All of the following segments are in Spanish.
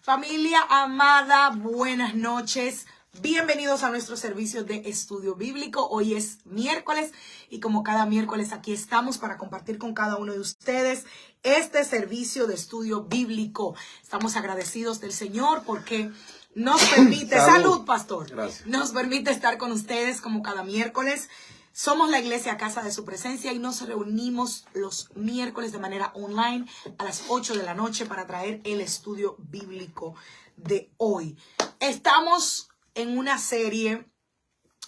Familia amada, buenas noches. Bienvenidos a nuestro servicio de estudio bíblico. Hoy es miércoles y como cada miércoles aquí estamos para compartir con cada uno de ustedes este servicio de estudio bíblico. Estamos agradecidos del Señor porque nos permite, salud pastor, gracias. Nos permite estar con ustedes como cada miércoles. Somos la iglesia Casa de Su Presencia y nos reunimos los miércoles de manera online a las 8 de la noche para traer el estudio bíblico de hoy. Estamos en una serie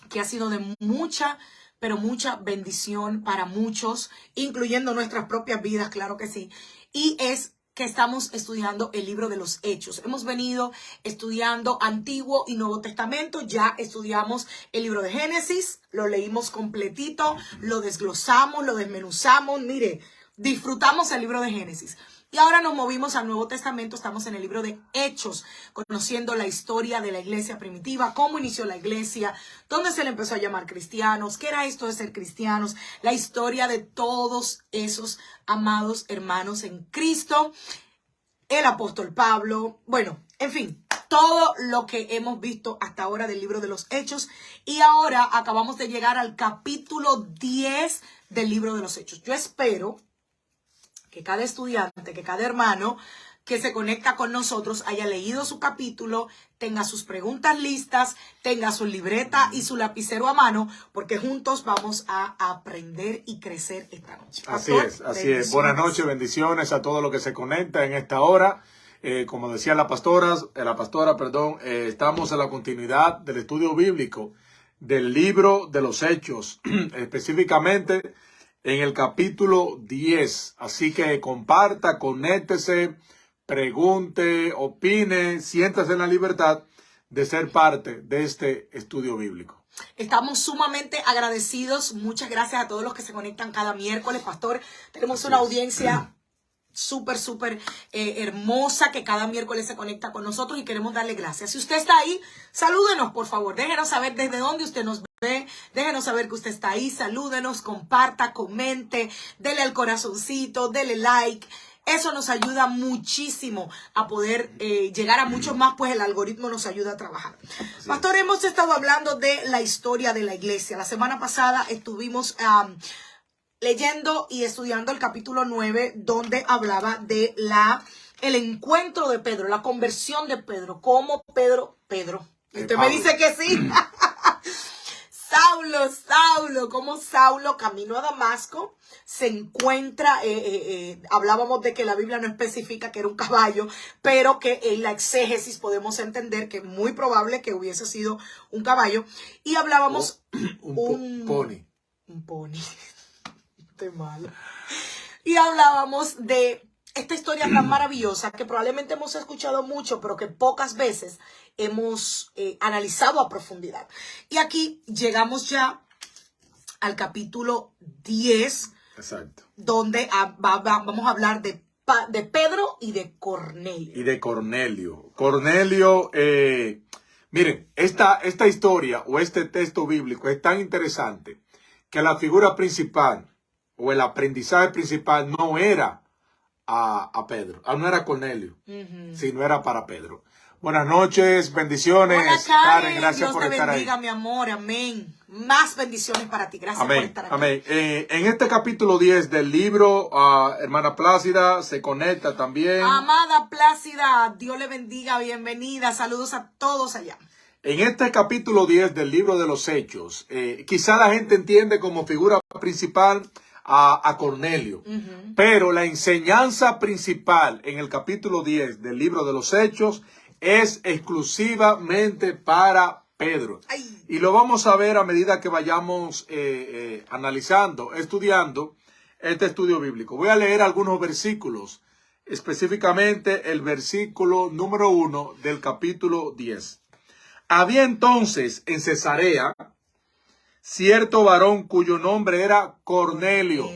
que ha sido de mucha, pero mucha bendición para muchos, incluyendo nuestras propias vidas, claro que sí. Y es que estamos estudiando el libro de los Hechos. Hemos venido estudiando Antiguo y Nuevo Testamento. Ya estudiamos el libro de Génesis, lo leímos completito, lo desglosamos, lo desmenuzamos. Mire, disfrutamos el libro de Génesis. Y ahora nos movimos al Nuevo Testamento, estamos en el libro de Hechos, conociendo la historia de la iglesia primitiva, cómo inició la iglesia, dónde se le empezó a llamar cristianos, qué era esto de ser cristianos, la historia de todos esos amados hermanos en Cristo, el apóstol Pablo, bueno, en fin, todo lo que hemos visto hasta ahora del libro de los Hechos. Y ahora acabamos de llegar al capítulo 10 del libro de los Hechos. Yo espero que cada estudiante, que cada hermano que se conecta con nosotros haya leído su capítulo, tenga sus preguntas listas, tenga su libreta y su lapicero a mano, porque juntos vamos a aprender y crecer esta noche. Pastor, así es. Buenas noches, bendiciones a todos los que se conectan en esta hora. Como decía la pastora, estamos en la continuidad del estudio bíblico del libro de los Hechos, específicamente en el capítulo 10. Así que comparta, conéctese, pregunte, opine, siéntase en la libertad de ser parte de este estudio bíblico. Estamos sumamente agradecidos. Muchas gracias a todos los que se conectan cada miércoles, pastor. Tenemos una audiencia súper hermosa que cada miércoles se conecta con nosotros y queremos darle gracias. Si usted está ahí, salúdenos, por favor. Déjenos saber desde dónde usted nos ve. Déjenos saber que usted está ahí. Salúdenos, comparta, comente, dele al corazoncito, dele like. Eso nos ayuda muchísimo a poder llegar a muchos más, pues el algoritmo nos ayuda a trabajar. Pastor, hemos estado hablando de la historia de la iglesia. La semana pasada estuvimos leyendo y estudiando el capítulo 9, donde hablaba de el encuentro de Pedro, la conversión de Pedro, cómo Pedro, y usted me dice que sí. Saulo, como Saulo camino a Damasco se encuentra, hablábamos de que la Biblia no especifica que era un caballo, pero que en la exégesis podemos entender que es muy probable que hubiese sido un caballo, y hablábamos un pony. Un pony. Malo. Y hablábamos de esta historia tan maravillosa que probablemente hemos escuchado mucho, pero que pocas veces hemos analizado a profundidad. Y aquí llegamos ya al capítulo 10. Exacto. Donde vamos a hablar de Pedro y de Cornelio. Cornelio, miren, esta historia o este texto bíblico es tan interesante que la figura principal o el aprendizaje principal no era a Pedro, no era Cornelio, sino era para Pedro. Buenas noches, bendiciones. Hola, Karen, gracias Dios por te estar bendiga, ahí. mi amor, amén. Más bendiciones para ti, gracias Amén, por estar aquí. amén. En este capítulo 10 del libro, hermana Plácida se conecta también. Amada Plácida, Dios le bendiga, bienvenida, saludos a todos allá. En este capítulo 10 del libro de los Hechos, quizá la gente entiende como figura principal a Cornelio, pero la enseñanza principal en el capítulo 10 del libro de los Hechos es exclusivamente para Pedro. Ay. Y lo vamos a ver a medida que vayamos analizando, estudiando este estudio bíblico. Voy a leer algunos versículos, específicamente el versículo número 1 del capítulo 10. Había entonces en Cesarea cierto varón cuyo nombre era Cornelio.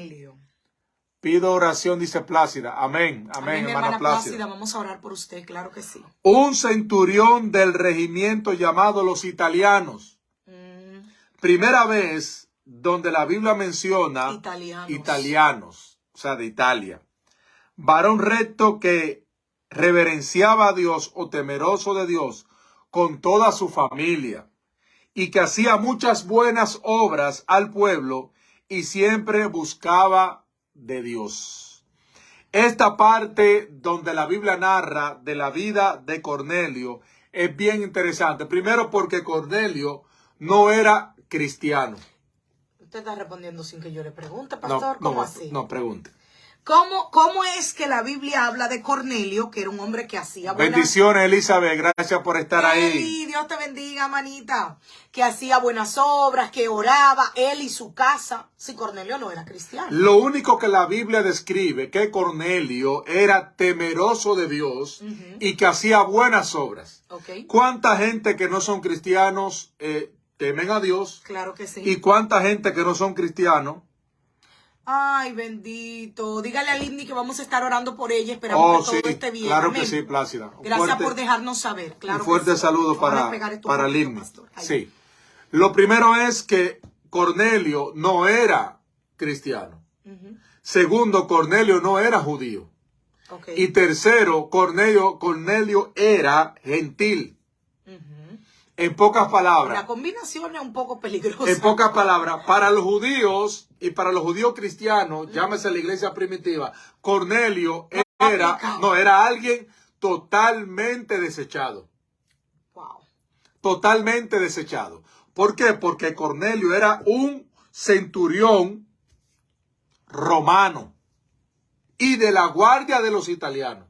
Pido oración, dice Plácida. Amén, amén, hermana Plácida. Vamos a orar por usted, claro que sí. Un centurión del regimiento llamado los italianos. Primera vez donde la Biblia menciona italianos, o sea, de Italia. Varón recto que reverenciaba a Dios o temeroso de Dios con toda su familia, y que hacía muchas buenas obras al pueblo y siempre buscaba de Dios. Esta parte donde la Biblia narra de la vida de Cornelio es bien interesante. Primero porque Cornelio no era cristiano. Usted está respondiendo sin que yo le pregunte, pastor. ¿Cómo así? No, pregunte. ¿Cómo es que la Biblia habla de Cornelio, que era un hombre que hacía buenas... Bendiciones, Elizabeth. Gracias por estar ahí. Eli, Dios te bendiga, manita. Que hacía buenas obras, que oraba, él y su casa. Si Cornelio no era cristiano. Lo único que la Biblia describe que Cornelio era temeroso de Dios y que hacía buenas obras. Okay. ¿Cuánta gente que no son cristianos temen a Dios? Claro que sí. ¿Y cuánta gente que no son cristianos? Ay, bendito. Dígale a Lindy que vamos a estar orando por ella. Esperamos que todo esté bien. Claro. Amén. Que sí, Plácida. Gracias por dejarnos saber. Claro, un fuerte saludo para Lindy. Sí. Lo primero es que Cornelio no era cristiano. Segundo, Cornelio no era judío. Okay. Y tercero, Cornelio era gentil. En pocas palabras. La combinación es un poco peligrosa. En pocas palabras, para los judíos y para los judíos cristianos, llámese la iglesia primitiva, Cornelio era alguien totalmente desechado. Wow. Totalmente desechado. ¿Por qué? Porque Cornelio era un centurión romano y de la guardia de los italianos.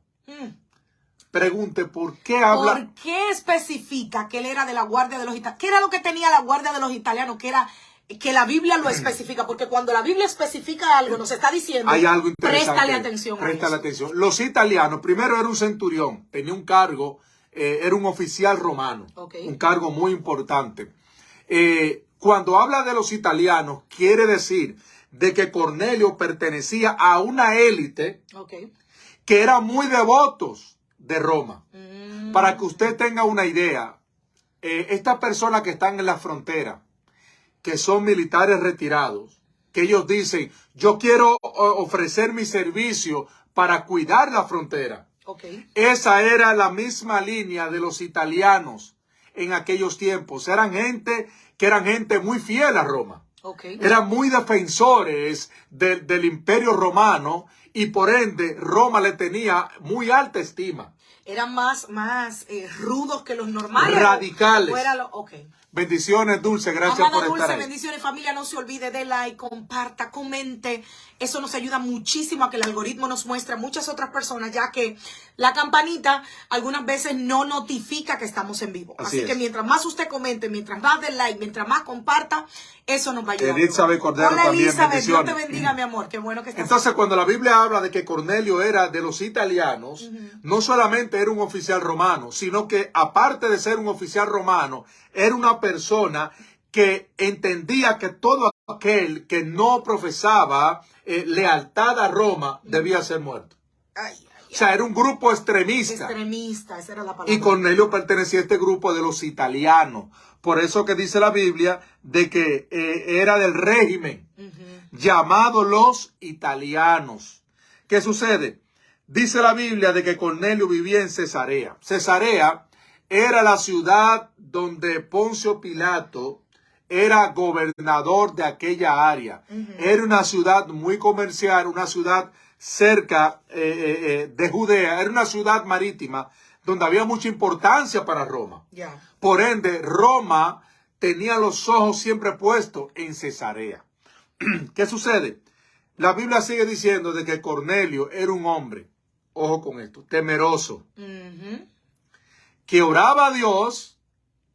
Pregunte, ¿por qué habla? ¿Por qué especifica que él era de la guardia de los italianos? ¿Qué era lo que tenía la guardia de los italianos? Que la Biblia lo especifica. Porque cuando la Biblia especifica algo, nos está diciendo, hay algo interesante. Préstale atención a eso. Atención. Los italianos, primero era un centurión, tenía un cargo, era un oficial romano. Okay. Un cargo muy importante. Cuando habla de los italianos, quiere decir de que Cornelio pertenecía a una élite que eran muy devotos de Roma. Para que usted tenga una idea, estas personas que están en la frontera, que son militares retirados, que ellos dicen, yo quiero ofrecer mi servicio para cuidar la frontera. Esa era la misma línea de los italianos en aquellos tiempos. Eran gente muy fiel a Roma. Eran muy defensores del imperio romano y por ende Roma le tenía muy alta estima. Eran más rudos que los normales. Radicales. Okay. Bendiciones, Dulce. Gracias por estar ahí. Bendiciones, familia. No se olvide de like, comparta, comente. Eso nos ayuda muchísimo a que el algoritmo nos muestre a muchas otras personas, ya que la campanita algunas veces no notifica que estamos en vivo. Así que mientras más usted comente, mientras más dé like, mientras más comparta, eso nos va a ayudar. Elizabeth Cordero. Hola, también, Elizabeth, Dios te bendiga, mi amor. Qué bueno que estás. Entonces, cuando la Biblia habla de que Cornelio era de los italianos, no solamente era un oficial romano, sino que aparte de ser un oficial romano, era una persona que entendía que todo aquel que no profesaba lealtad a Roma debía ser muerto. O sea, era un grupo extremista. Extremista, esa era la palabra. Y Cornelio pertenecía a este grupo de los italianos. Por eso que dice la Biblia de que era del régimen llamado los italianos. ¿Qué sucede? Dice la Biblia de que Cornelio vivía en Cesarea. Cesarea era la ciudad donde Poncio Pilato era gobernador de aquella área. Era una ciudad muy comercial, una ciudad cerca de Judea. Era una ciudad marítima donde había mucha importancia para Roma. Por ende, Roma tenía los ojos siempre puestos en Cesarea. ¿Qué sucede? La Biblia sigue diciendo de que Cornelio era un hombre, ojo con esto, temeroso, que oraba a Dios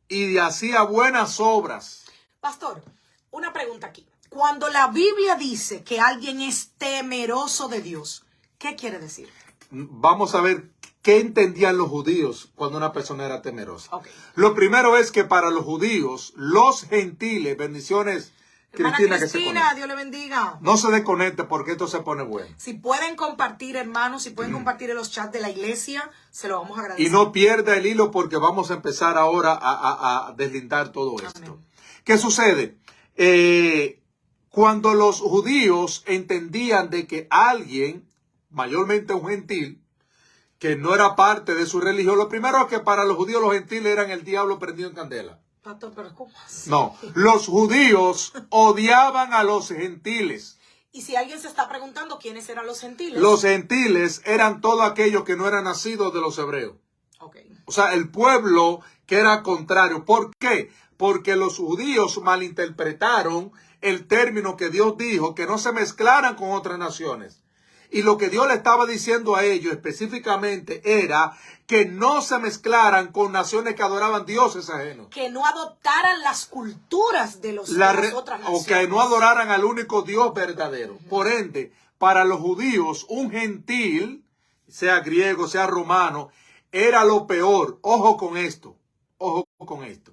y hacía buenas obras. Pastor, una pregunta aquí. Cuando la Biblia dice que alguien es temeroso de Dios, ¿qué quiere decir? Vamos a ver qué entendían los judíos cuando una persona era temerosa. Lo primero es que para los judíos, los gentiles, bendiciones, Cristina, Dios le bendiga. No se desconecte porque esto se pone bueno. Si pueden compartir, hermanos, si pueden compartir en los chats de la iglesia, se lo vamos a agradecer. Y no pierda el hilo porque vamos a empezar ahora a deslindar todo esto. Amén. ¿Qué sucede? Cuando los judíos entendían de que alguien, mayormente un gentil, que no era parte de su religión. Lo primero es que para los judíos los gentiles eran el diablo prendido en candela. Pastor, pero ¿cómo así? No, los judíos odiaban a los gentiles. Y si alguien se está preguntando quiénes eran los gentiles. Los gentiles eran todos aquellos que no eran nacidos de los hebreos. Okay. O sea, el pueblo que era contrario. ¿Por qué? Porque los judíos malinterpretaron el término que Dios dijo, que no se mezclaran con otras naciones. Y lo que Dios le estaba diciendo a ellos específicamente era que no se mezclaran con naciones que adoraban dioses ajenos. Que no adoptaran las culturas de las otras naciones. O que no adoraran al único Dios verdadero. Por ende, para los judíos, un gentil, sea griego, sea romano, era lo peor. Ojo con esto. Ojo con esto.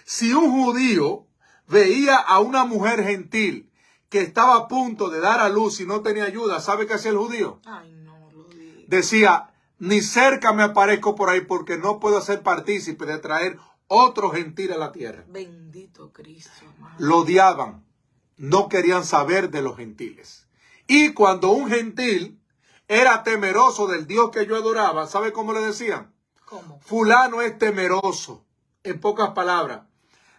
Si un judío veía a una mujer gentil que estaba a punto de dar a luz y no tenía ayuda, ¿sabe qué hacía el judío? Ay, no lo digo. Decía, ni cerca me aparezco por ahí porque no puedo ser partícipe de traer otro gentil a la tierra. Bendito Cristo, hermano. Lo odiaban. No querían saber de los gentiles. Y cuando un gentil era temeroso del Dios que yo adoraba, ¿sabe cómo le decían? ¿Cómo? Fulano es temeroso. En pocas palabras.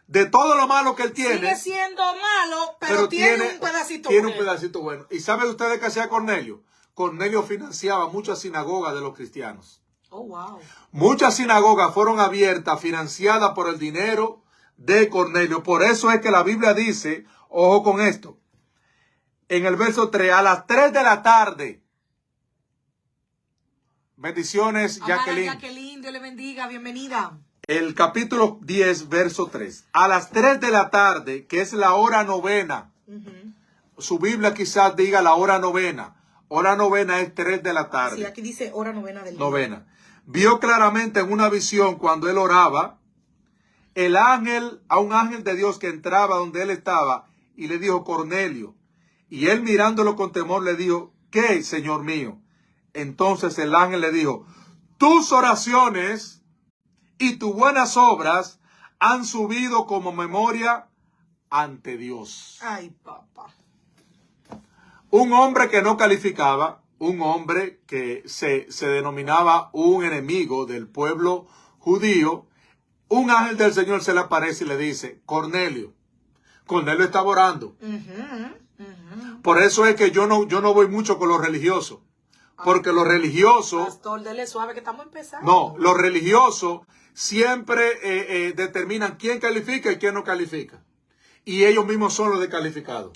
De todo lo malo que él tiene. Sigue siendo malo, pero tiene un pedacito bueno. Tiene bueno. un pedacito bueno. ¿Y saben ustedes qué hacía Cornelio? Cornelio financiaba muchas sinagogas de los cristianos. Oh, wow. Muchas sinagogas fueron abiertas, financiadas por el dinero de Cornelio. Por eso es que la Biblia dice, ojo con esto, en el verso 3, a las 3 de la tarde. Bendiciones, Jacqueline. Jacqueline, Dios le bendiga, bienvenida. El capítulo 10, verso 3. A las 3 de la tarde, que es la hora novena. Su Biblia quizás diga la hora novena. Hora novena es 3 de la tarde. Sí, aquí dice hora novena del día. Novena. Vio claramente en una visión cuando él oraba, a un ángel de Dios que entraba donde él estaba y le dijo, Cornelio. Y él mirándolo con temor le dijo, ¿qué, Señor mío? Entonces el ángel le dijo, tus oraciones y tus buenas obras han subido como memoria ante Dios. Ay, papá. Un hombre que no calificaba, un hombre que se denominaba un enemigo del pueblo judío, un ángel del Señor se le aparece y le dice, Cornelio. Cornelio estaba orando. Por eso es que yo no voy mucho con los religiosos. Porque los religiosos... Pastor, dele suave que estamos empezando. No, los religiosos siempre determinan quién califica y quién no califica. Y ellos mismos son los descalificados.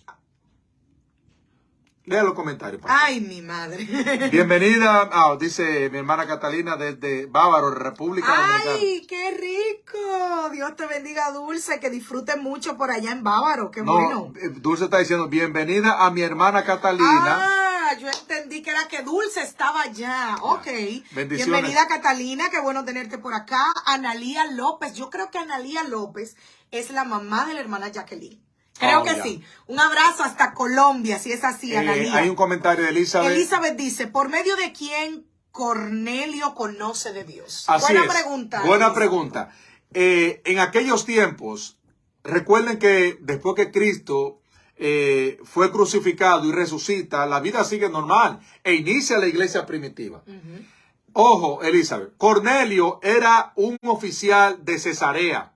Lea los comentarios. Pastor. Ay, mi madre. Bienvenida, dice mi hermana Catalina desde Bávaro, República Dominicana. Ay, qué rico. Dios te bendiga, Dulce, que disfruten mucho por allá en Bávaro. Qué No, bueno. Dulce está diciendo, bienvenida a mi hermana Catalina. Yo entendí que era que Dulce estaba allá. Ok. Bendiciones. Bienvenida, Catalina. Qué bueno tenerte por acá. Analía López. Yo creo que Analía López es la mamá de la hermana Jacqueline. Creo que ya. Sí. Un abrazo hasta Colombia, si es así, Analía. Hay un comentario de Elizabeth. Elizabeth dice, ¿por medio de quién Cornelio conoce de Dios? Así Buena es. pregunta. Buena Elizabeth. pregunta. En aquellos tiempos, recuerden que después que Cristo fue crucificado y resucita, la vida sigue normal e inicia la iglesia primitiva. Ojo, Elizabeth, Cornelio era un oficial de Cesarea.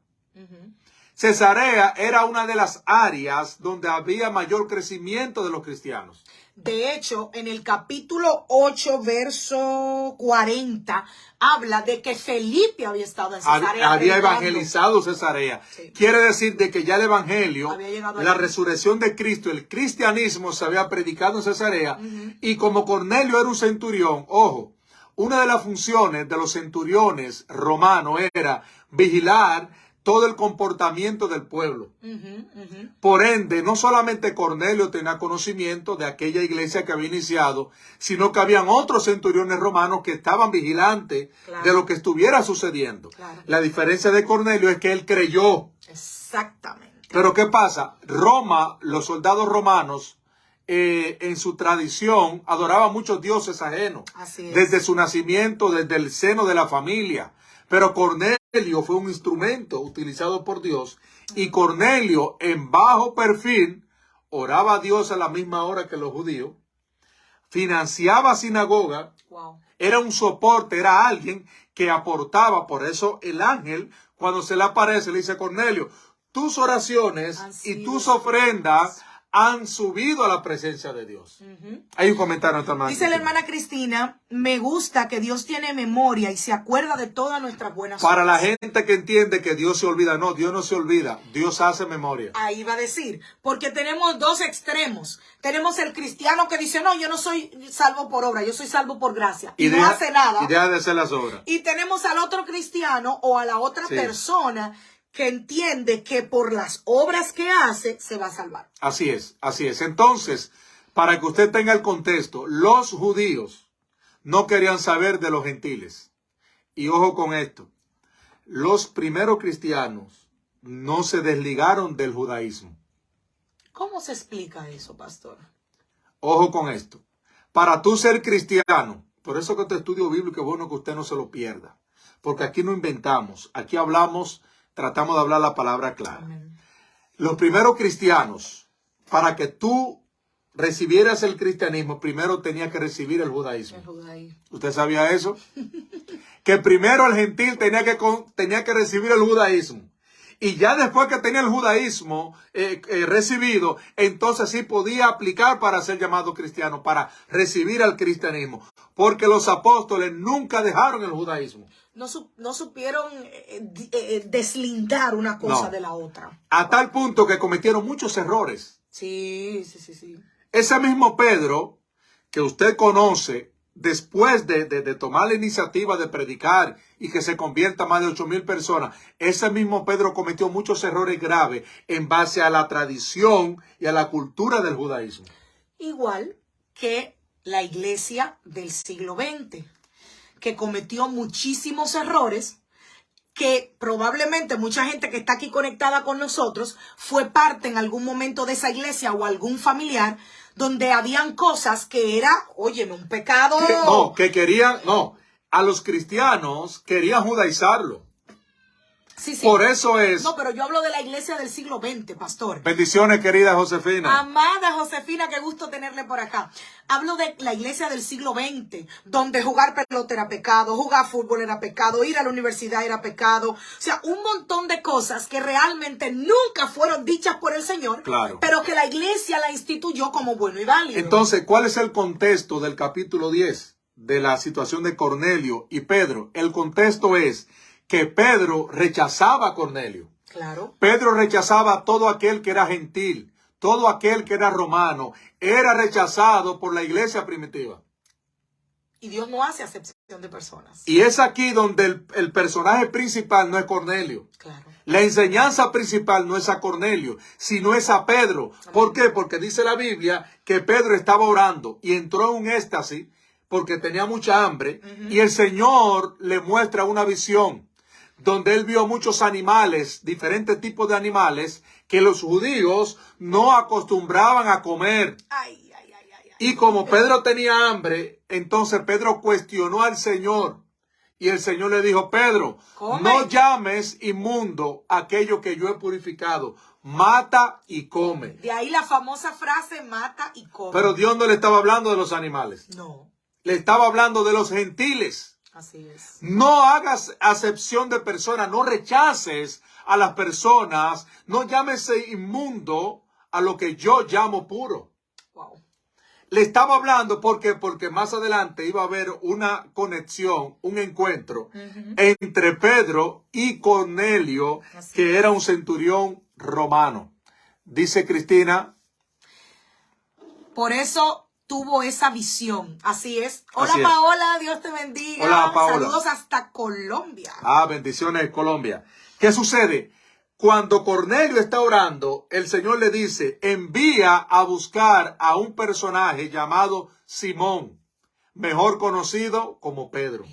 Cesarea era una de las áreas donde había mayor crecimiento de los cristianos. De hecho, en el capítulo 8, verso 40, habla de que Felipe había estado en Cesarea. Había evangelizado Cesarea. Sí. Quiere decir de que ya el evangelio, Había llegado la allí. resurrección de Cristo, el cristianismo se había predicado en Cesarea. Y como Cornelio era un centurión, ojo, una de las funciones de los centuriones romanos era vigilar todo el comportamiento del pueblo. Por ende, no solamente Cornelio tenía conocimiento de aquella iglesia que había iniciado, sino que habían otros centuriones romanos que estaban vigilantes de lo que estuviera sucediendo. La diferencia de Cornelio es que él creyó. Exactamente. Pero ¿qué pasa? Roma, los soldados romanos, en su tradición, adoraban muchos dioses ajenos. Así es. Desde su nacimiento, desde el seno de la familia. Pero Cornelio fue un instrumento utilizado por Dios. Y Cornelio, en bajo perfil, oraba a Dios a la misma hora que los judíos. Financiaba sinagoga. Wow. Era un soporte, era alguien que aportaba. Por eso el ángel, cuando se le aparece, le dice: Cornelio, tus oraciones y tus ofrendas han subido a la presencia de Dios. Hay un comentario, nuestra hermana. Dice la hermana Cristina: me gusta que Dios tiene memoria y se acuerda de todas nuestras buenas obras. Para la gente que entiende que Dios se olvida, no, Dios no se olvida, Dios hace memoria. Ahí va a decir, porque tenemos dos extremos. Tenemos el cristiano que dice: no, yo no soy salvo por obra, yo soy salvo por gracia. Y no hace nada. Y deja de hacer las obras. Y tenemos al otro cristiano o a la otra persona que entiende que por las obras que hace se va a salvar. Así es, así es. Entonces, para que usted tenga el contexto, los judíos no querían saber de los gentiles. Y ojo con esto, los primeros cristianos no se desligaron del judaísmo. ¿Cómo se explica eso, pastor? Ojo con esto. Para tú ser cristiano, por eso que este estudio bíblico es bueno que usted no se lo pierda. Porque aquí no inventamos, aquí hablamos, tratamos de hablar la palabra clara. Amén. Los primeros cristianos, para que tú recibieras el cristianismo, primero tenía que recibir el judaísmo. ¿Usted sabía eso? Que primero el gentil tenía que recibir el judaísmo. Y ya después que tenía el judaísmo recibido, entonces sí podía aplicar para ser llamado cristiano, para recibir al cristianismo. Porque los apóstoles nunca dejaron el judaísmo. No supieron deslindar una cosa de la otra. A tal punto que cometieron muchos errores. Sí. Ese mismo Pedro, que usted conoce, después de tomar la iniciativa de predicar y que se convierta más de 8,000 personas, ese mismo Pedro cometió muchos errores graves en base a la tradición y a la cultura del judaísmo. Igual que la iglesia del siglo XX, que cometió muchísimos errores, que probablemente mucha gente que está aquí conectada con nosotros fue parte en algún momento de esa iglesia o algún familiar donde habían cosas que era, óyeme, un pecado. A los cristianos querían judaizarlo. Sí. Por eso es. No, pero yo hablo de la iglesia del siglo XX, pastor. Bendiciones, querida Josefina. Amada Josefina, qué gusto tenerle por acá. Hablo de la iglesia del siglo XX, donde jugar pelota era pecado, jugar fútbol era pecado, ir a la universidad era pecado. O sea, un montón de cosas que realmente nunca fueron dichas por el Señor, claro, pero que la iglesia la instituyó como bueno y válido. Entonces, ¿cuál es el contexto del capítulo 10 de la situación de Cornelio y Pedro? El contexto es que Pedro rechazaba a Cornelio. Claro. Pedro rechazaba a todo aquel que era gentil, todo aquel que era romano. Era rechazado por la iglesia primitiva. Y Dios no hace acepción de personas. Y es aquí donde el personaje principal no es Cornelio. Claro. La enseñanza principal no es a Cornelio, sino es a Pedro. ¿Por qué? Porque dice la Biblia que Pedro estaba orando y entró en un éxtasis porque tenía mucha hambre. Y el Señor le muestra una visión donde él vio muchos animales, diferentes tipos de animales, que los judíos no acostumbraban a comer. Y como Pedro tenía hambre, entonces Pedro cuestionó al Señor. Y el Señor le dijo: Pedro, no llames inmundo aquello que yo he purificado. Mata y come. De ahí la famosa frase: mata y come. Pero Dios no le estaba hablando de los animales. No. Le estaba hablando de los gentiles. Así es. No hagas acepción de personas, no rechaces a las personas, no llames inmundo a lo que yo llamo puro. Wow. Le estaba hablando porque más adelante iba a haber una conexión, un encuentro entre Pedro y Cornelio, que era un centurión romano. Dice Cristina. Por eso tuvo esa visión. Así es. Hola, Así es. Paola, Dios te bendiga. Hola, Paola. Saludos hasta Colombia. Bendiciones, Colombia. ¿Qué sucede? Cuando Cornelio está orando, el Señor le dice: envía a buscar a un personaje llamado Simón, mejor conocido como Pedro.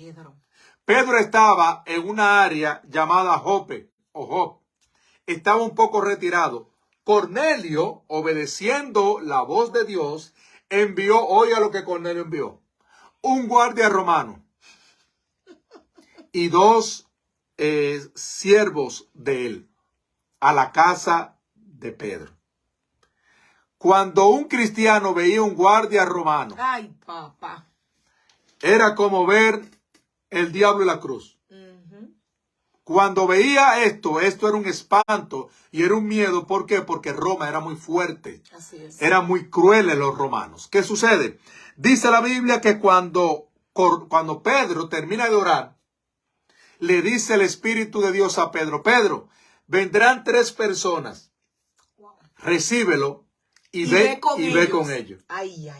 Pedro estaba en una área llamada Jope o Job. Estaba un poco retirado. Cornelio, obedeciendo la voz de Dios, envió, oiga lo que Cornelio envió: un guardia romano y 2 siervos de él a la casa de Pedro. Cuando un cristiano veía un guardia romano, ay, papá, era como ver el diablo y la cruz. Cuando veía esto era un espanto y era un miedo. ¿Por qué? Porque Roma era muy fuerte. Así es. Eran muy crueles los romanos. ¿Qué sucede? Dice la Biblia que cuando Pedro termina de orar, le dice el Espíritu de Dios a Pedro: Pedro, vendrán 3 personas. Recíbelo y ve con ellos. Ay.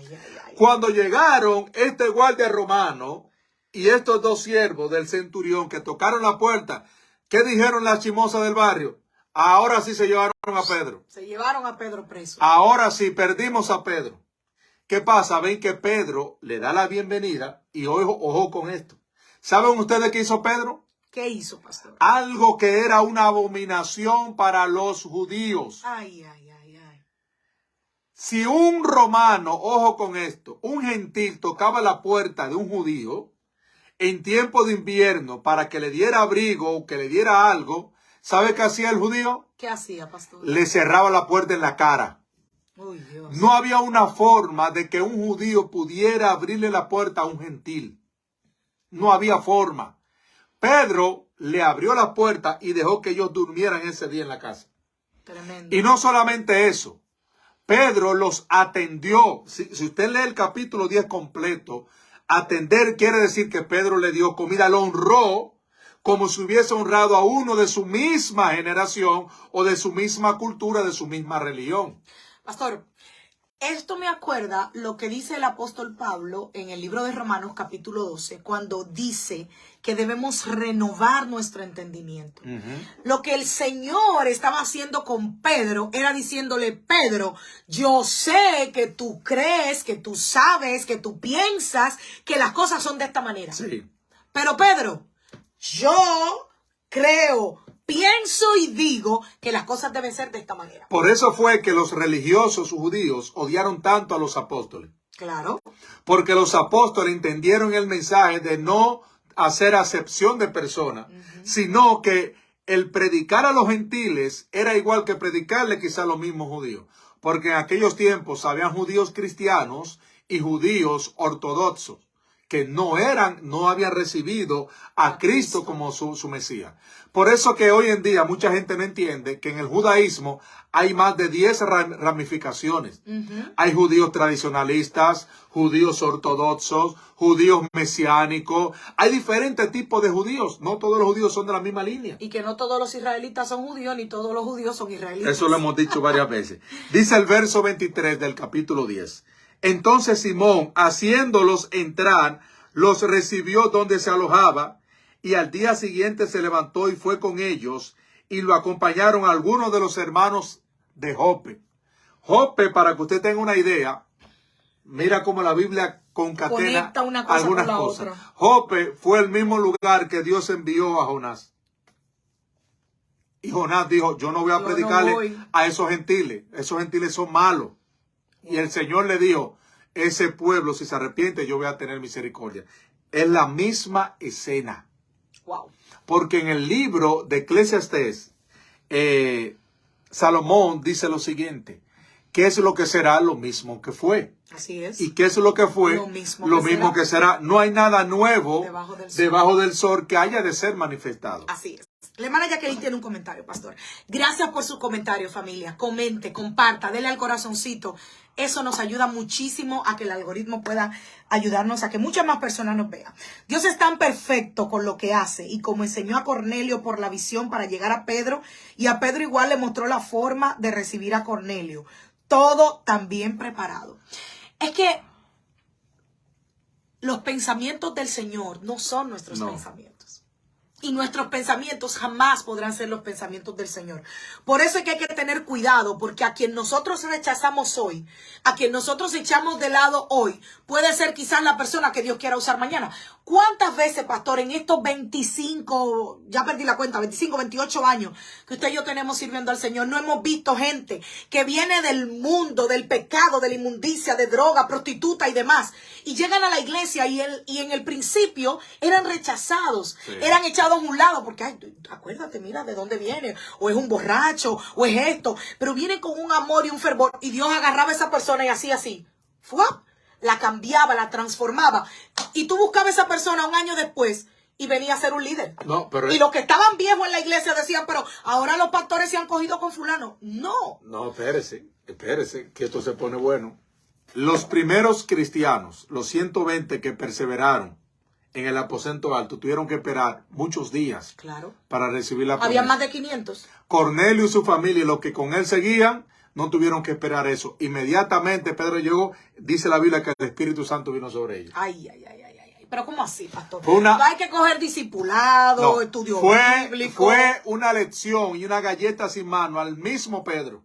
Cuando llegaron este guardia romano y estos 2 siervos del centurión que tocaron la puerta, ¿qué dijeron las chimosas del barrio? Ahora sí se llevaron a Pedro. Se llevaron a Pedro preso. Ahora sí, perdimos a Pedro. ¿Qué pasa? Ven que Pedro le da la bienvenida y ojo con esto. ¿Saben ustedes qué hizo Pedro? ¿Qué hizo, pastor? Algo que era una abominación para los judíos. Ay. Si un romano, ojo con esto, un gentil tocaba la puerta de un judío en tiempo de invierno para que le diera abrigo o que le diera algo, ¿sabe qué hacía el judío? ¿Qué hacía, pastor? Le cerraba la puerta en la cara. Uy, Dios. No había una forma de que un judío pudiera abrirle la puerta a un gentil. No había forma. Pedro le abrió la puerta y dejó que ellos durmieran ese día en la casa. Tremendo. Y no solamente eso. Pedro los atendió. Si usted lee el capítulo 10 completo, atender quiere decir que Pedro le dio comida, lo honró como si hubiese honrado a uno de su misma generación o de su misma cultura, de su misma religión. Pastor, esto me acuerda lo que dice el apóstol Pablo en el libro de Romanos capítulo 12, cuando dice que debemos renovar nuestro entendimiento. Lo que el Señor estaba haciendo con Pedro era diciéndole: Pedro, yo sé que tú crees, que tú sabes, que tú piensas que las cosas son de esta manera. Sí. Pero Pedro, yo creo, pienso y digo que las cosas deben ser de esta manera. Por eso fue que los religiosos judíos odiaron tanto a los apóstoles. Claro. Porque los apóstoles entendieron el mensaje de no hacer acepción de personas, sino que el predicar a los gentiles era igual que predicarle quizá a los mismos judíos. Porque en aquellos tiempos habían judíos cristianos y judíos ortodoxos que no habían recibido a Cristo como su Mesías. Por eso que hoy en día mucha gente no entiende que en el judaísmo hay más de 10 ramificaciones. Hay judíos tradicionalistas, judíos ortodoxos, judíos mesiánicos. Hay diferentes tipos de judíos. No todos los judíos son de la misma línea. Y que no todos los israelitas son judíos, ni todos los judíos son israelitas. Eso lo hemos dicho varias veces. Dice el verso 23 del capítulo 10. Entonces Simón, haciéndolos entrar, los recibió donde se alojaba, y al día siguiente se levantó y fue con ellos, y lo acompañaron algunos de los hermanos de Jope. Jope, para que usted tenga una idea, mira cómo la Biblia concatena algunas cosas. Jope fue el mismo lugar que Dios envió a Jonás. Y Jonás dijo: yo no voy a predicarle a esos gentiles son malos. Y el Señor le dijo: ese pueblo, si se arrepiente, yo voy a tener misericordia. Es la misma escena. Wow. Porque en el libro de Eclesiastés, Salomón dice lo siguiente: ¿qué es lo que será? Lo mismo que fue. Así es. ¿Y qué es lo que fue? Lo mismo que será. No hay nada nuevo debajo del sol que haya de ser manifestado. Así es. La hermana Jacqueline tiene un comentario, pastor. Gracias por su comentario, familia. Comente, comparta, dele al corazoncito. Eso nos ayuda muchísimo a que el algoritmo pueda ayudarnos a que muchas más personas nos vean. Dios es tan perfecto con lo que hace, y como enseñó a Cornelio por la visión para llegar a Pedro, y a Pedro igual le mostró la forma de recibir a Cornelio. Todo también preparado. Es que los pensamientos del Señor no son nuestros pensamientos. Y nuestros pensamientos jamás podrán ser los pensamientos del Señor. Por eso es que hay que tener cuidado, porque a quien nosotros rechazamos hoy, a quien nosotros echamos de lado hoy, puede ser quizás la persona que Dios quiera usar mañana. ¿Cuántas veces, pastor, en estos 25, ya perdí la cuenta, 25, 28 años que usted y yo tenemos sirviendo al Señor, no hemos visto gente que viene del mundo, del pecado, de la inmundicia, de droga, prostituta y demás, y llegan a la iglesia y en el principio eran rechazados, eran echados a un lado, porque, ay, acuérdate, mira de dónde viene, o es un borracho, o es esto, pero viene con un amor y un fervor, y Dios agarraba a esa persona y hacía así, ¡fuap! la cambiaba, la transformaba. Y tú buscabas a esa persona un año después y venía a ser un líder. No, pero y los que estaban viejos en la iglesia decían, pero ahora los pastores se han cogido con fulano. No. No, espérese, que esto se pone bueno. Los primeros cristianos, los 120 que perseveraron en el aposento alto, tuvieron que esperar muchos días Claro. para recibir la promesa. Había más de 500. Cornelio y su familia, los que con él seguían, no tuvieron que esperar eso. Inmediatamente Pedro llegó, dice la Biblia que el Espíritu Santo vino sobre ellos. Ay. Pero ¿cómo así, pastor? No hay que coger discipulado, estudio bíblico. Fue una lección y una galleta sin mano al mismo Pedro.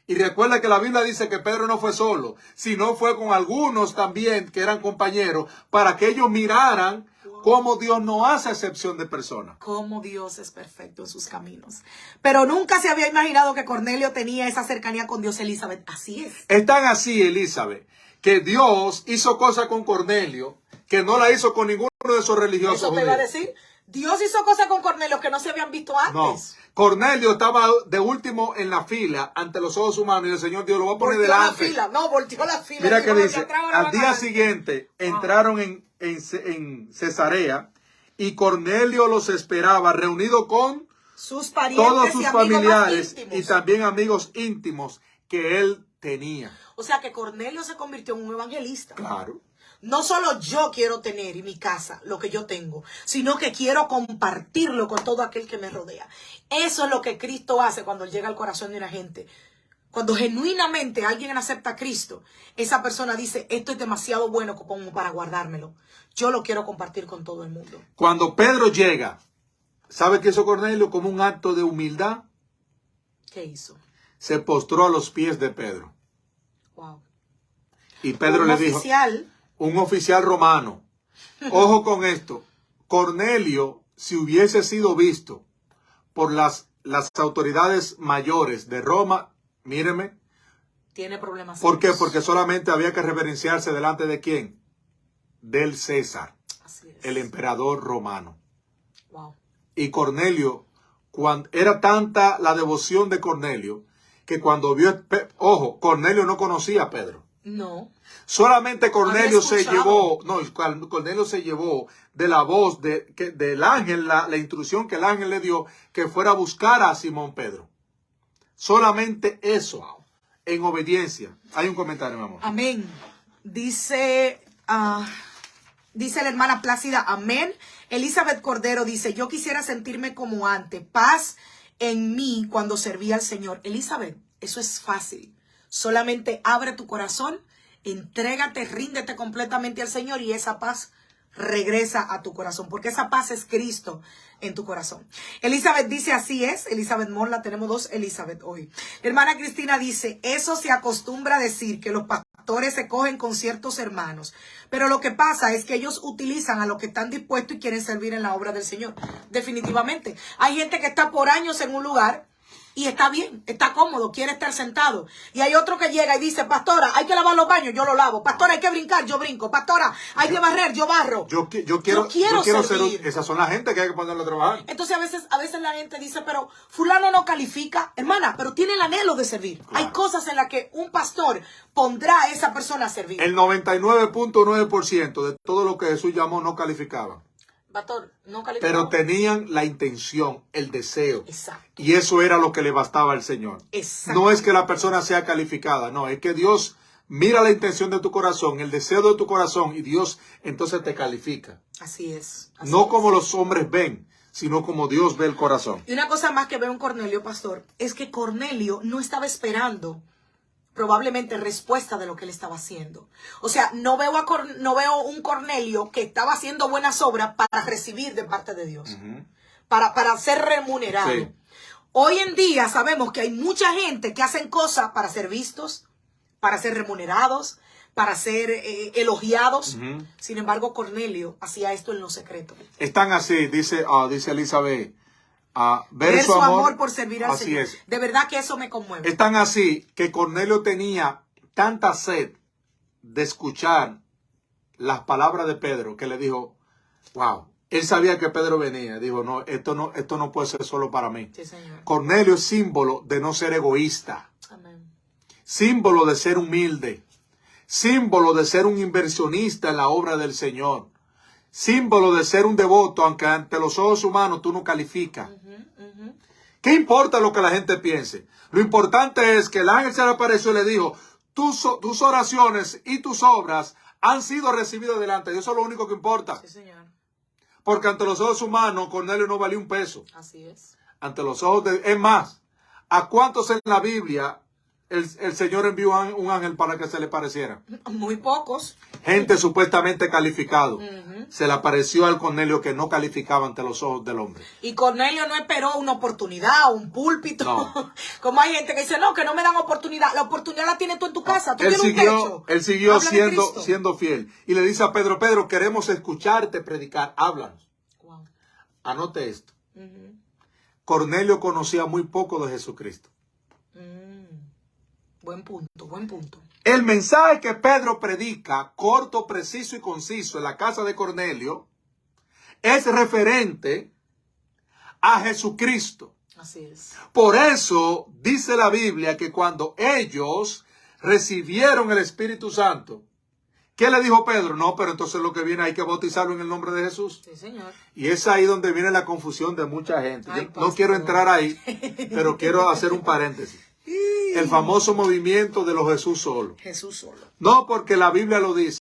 Y recuerda que la Biblia dice que Pedro no fue solo, sino fue con algunos también que eran compañeros, para que ellos miraran cómo Dios no hace excepción de personas. Cómo Dios es perfecto en sus caminos. Pero nunca se había imaginado que Cornelio tenía esa cercanía con Dios, Elizabeth. Así es. Es tan así, Elizabeth, que Dios hizo cosas con Cornelio que no la hizo con ninguno de esos religiosos. Eso te iba a decir. Dios hizo cosas con Cornelio que no se habían visto antes. No. Cornelio estaba de último en la fila ante los ojos humanos y el Señor Dios lo va a poner delante. Volteó la fila. Mira que dice, al día siguiente entraron en Cesarea y Cornelio los esperaba reunido con sus parientes, todos sus familiares y también amigos íntimos que él tenía. O sea que Cornelio se convirtió en un evangelista. Claro. No solo yo quiero tener en mi casa lo que yo tengo, sino que quiero compartirlo con todo aquel que me rodea. Eso es lo que Cristo hace cuando llega al corazón de una gente. Cuando genuinamente alguien acepta a Cristo, esa persona dice, esto es demasiado bueno como para guardármelo. Yo lo quiero compartir con todo el mundo. Cuando Pedro llega, ¿sabe qué hizo Cornelio? Como un acto de humildad. ¿Qué hizo? Se postró a los pies de Pedro. Wow. Y Pedro le dijo... Un oficial romano. Ojo con esto. Cornelio, si hubiese sido visto por las autoridades mayores de Roma, míreme. Tiene problemas. ¿Por qué? Porque solamente había que reverenciarse delante de ¿quién? Del César. Así es. El emperador romano. Wow. Y Cornelio, era tanta la devoción de Cornelio, que cuando vio... Ojo, Cornelio no conocía a Pedro. No. Solamente Cornelio se llevó de la voz del ángel, la instrucción que el ángel le dio, que fuera a buscar a Simón Pedro. Solamente eso, en obediencia. Hay un comentario, mi amor. Amén. Dice la hermana Plácida, amén. Elizabeth Cordero dice, yo quisiera sentirme como antes, paz en mí cuando servía al Señor. Elizabeth, eso es fácil. Solamente abre tu corazón, entrégate, ríndete completamente al Señor y esa paz regresa a tu corazón, porque esa paz es Cristo en tu corazón. Elizabeth dice, así es. Elizabeth Morla, tenemos dos Elizabeth hoy. Hermana Cristina dice, eso se acostumbra a decir que los pastores se cogen con ciertos hermanos, pero lo que pasa es que ellos utilizan a los que están dispuestos y quieren servir en la obra del Señor. Definitivamente. Hay gente que está por años en un lugar y está bien, está cómodo, quiere estar sentado. Y hay otro que llega y dice, pastora, hay que lavar los baños, yo lo lavo. Pastora, hay que brincar, yo brinco. Pastora, hay que barrer, yo barro. Yo quiero ser, esas son la gente que hay que ponerlo a trabajar. Entonces a veces la gente dice, pero fulano no califica. Hermana, pero tiene el anhelo de servir. Claro. Hay cosas en las que un pastor pondrá a esa persona a servir. El 99.9% de todo lo que Jesús llamó no calificaban. Pastor, no calificaba. Pero tenían la intención, el deseo. Exacto. Y eso era lo que le bastaba al Señor. Exacto. No es que la persona sea calificada, no, es que Dios mira la intención de tu corazón, el deseo de tu corazón, y Dios entonces te califica. Así es. No como los hombres ven, sino como Dios ve el corazón. Y una cosa más que veo en Cornelio, pastor, es que Cornelio no estaba esperando probablemente respuesta de lo que él estaba haciendo. O sea, no veo un Cornelio que estaba haciendo buenas obras para recibir de parte de Dios. Para ser remunerado. Sí. Hoy en día sabemos que hay mucha gente que hacen cosas para ser vistos, para ser remunerados, para ser elogiados. Sin embargo, Cornelio hacía esto en lo secreto. Están así, dice Elizabeth. Ver su amor por servir al Señor. Es. De verdad que eso me conmueve. Es tan así que Cornelio tenía tanta sed de escuchar las palabras de Pedro que le dijo, wow, él sabía que Pedro venía. Dijo, no, esto no puede ser solo para mí. Sí, señor. Cornelio es símbolo de no ser egoísta. Amén. Símbolo de ser humilde. símbolo de ser un inversionista en la obra del Señor, símbolo de ser un devoto, aunque ante los ojos humanos tú no calificas. ¿Qué importa lo que la gente piense? Lo importante es que el ángel se le apareció y le dijo, tus oraciones y tus obras han sido recibidas delante de Dios. Eso es lo único que importa. Sí, señor. Porque ante los ojos humanos, Cornelio no valía un peso. Así es. Ante los ojos de... Es más, ¿a cuántos en la Biblia el Señor envió un ángel para que se le pareciera? Muy pocos. Gente supuestamente calificado. Se le apareció al Cornelio que no calificaba ante los ojos del hombre. Y Cornelio no esperó una oportunidad, un púlpito. No. Como hay gente que dice, no, que no me dan oportunidad. La oportunidad la tienes tú en tu casa. Tú tienes un techo. Él siguió Habla de Cristo. siendo fiel. Y le dice a Pedro, Pedro, queremos escucharte predicar. Háblanos. Wow. Anote esto. Cornelio conocía muy poco de Jesucristo. Buen punto, buen punto. El mensaje que Pedro predica, corto, preciso y conciso en la casa de Cornelio, es referente a Jesucristo. Así es. Por eso dice la Biblia que cuando ellos recibieron el Espíritu Santo, ¿qué le dijo Pedro? No, pero entonces lo que viene hay que bautizarlo en el nombre de Jesús. Sí, señor. Y es ahí donde viene la confusión de mucha gente. Ay, Yo no pastor. quiero entrar ahí, pero quiero hacer un paréntesis. El famoso movimiento de los Jesús solo. Jesús solo. No porque la Biblia lo dice.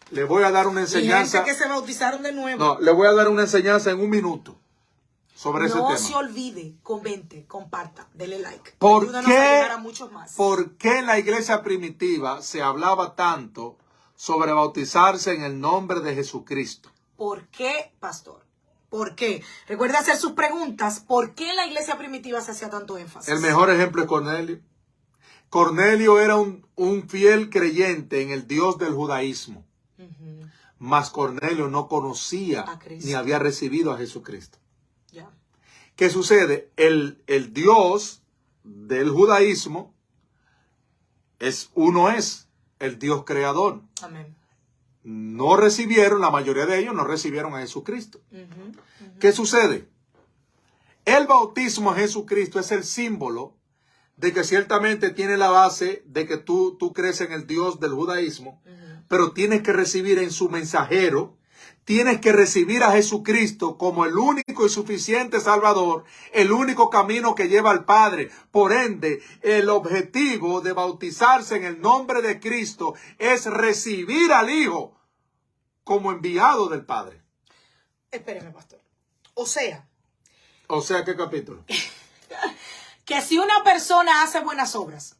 Le voy a dar una Y enseñanza. gente que se bautizaron de nuevo. No, le voy a dar una enseñanza en un minuto sobre ese tema. No se olvide, comente, comparta, dele like. ¿Por Ayúdanos a llegar a qué, muchos más. ¿Por qué en la iglesia primitiva se hablaba tanto sobre bautizarse en el nombre de Jesucristo? ¿Por qué, pastor? ¿Por qué? Recuerda hacer sus preguntas. ¿Por qué en la iglesia primitiva se hacía tanto énfasis? El mejor ejemplo es Cornelio. Cornelio era un fiel creyente en el Dios del judaísmo. Mas Cornelio no conocía A Cristo. ni había recibido a Jesucristo. Ya. ¿Qué sucede? El Dios del judaísmo es el Dios creador. Amén. No recibieron, la mayoría de ellos no recibieron a Jesucristo. ¿Qué sucede? El bautismo a Jesucristo es el símbolo de que ciertamente tiene la base de que tú crees en el Dios del judaísmo, pero tienes que recibir en su mensajero, tienes que recibir a Jesucristo como el único y suficiente Salvador, el único camino que lleva al Padre. Por ende, el objetivo de bautizarse en el nombre de Cristo es recibir al Hijo como enviado del Padre. Espéreme, pastor. O sea, ¿Qué capítulo? que si una persona hace buenas obras,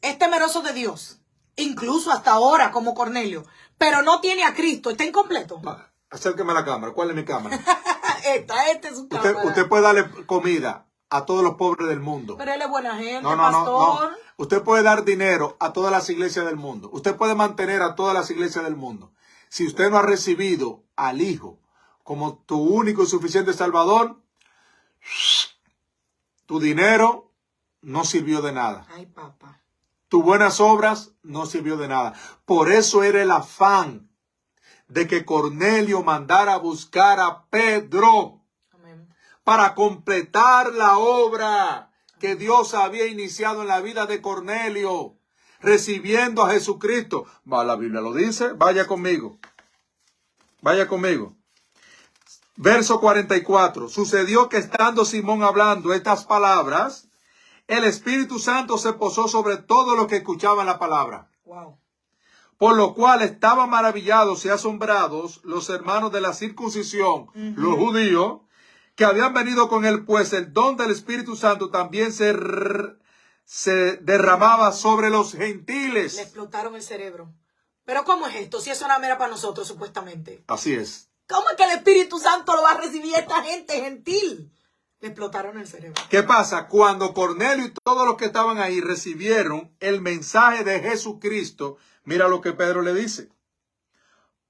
es temeroso de Dios, incluso hasta ahora como Cornelio, pero no tiene a Cristo, está incompleto. Acérqueme a la cámara. ¿Cuál es mi cámara? Esta es su cámara. Usted puede darle comida a todos los pobres del mundo. Pero él es buena gente, No. pastor. Usted puede dar dinero a todas las iglesias del mundo. Usted puede mantener a todas las iglesias del mundo. Si usted no ha recibido al Hijo como tu único y suficiente Salvador, tu dinero no sirvió de nada. Ay, papá. Tus buenas obras no sirvió de nada. Por eso era el afán de que Cornelio mandara a buscar a Pedro. Amén. Para completar la obra que Dios había iniciado en la vida de Cornelio, recibiendo a Jesucristo. La Biblia lo dice, vaya conmigo. Vaya conmigo. Verso 44. Sucedió que estando Simón hablando estas palabras, el Espíritu Santo se posó sobre todos los que escuchaban la palabra. Wow. Por lo cual estaban maravillados y asombrados los hermanos de la circuncisión, los judíos, que habían venido con él, pues el don del Espíritu Santo también se derramaba sobre los gentiles. Le explotaron el cerebro. Pero ¿cómo es esto? Si eso no era para nosotros, supuestamente. Así es. ¿Cómo es que el Espíritu Santo lo va a recibir esta gente gentil? Le explotaron el cerebro. ¿Qué pasa? Cuando Cornelio y todos los que estaban ahí recibieron el mensaje de Jesucristo, mira lo que Pedro le dice.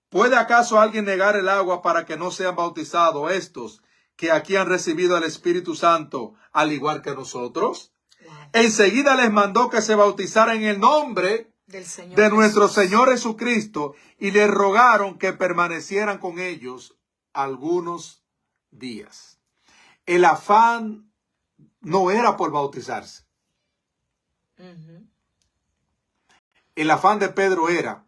¿Puede acaso alguien negar el agua para que no sean bautizados estos que aquí han recibido el Espíritu Santo al igual que nosotros? Wow. Enseguida les mandó que se bautizaran en el nombre Del Señor de nuestro Jesús. Señor Jesucristo y les rogaron que permanecieran con ellos algunos días. El afán no era por bautizarse. el afán de Pedro era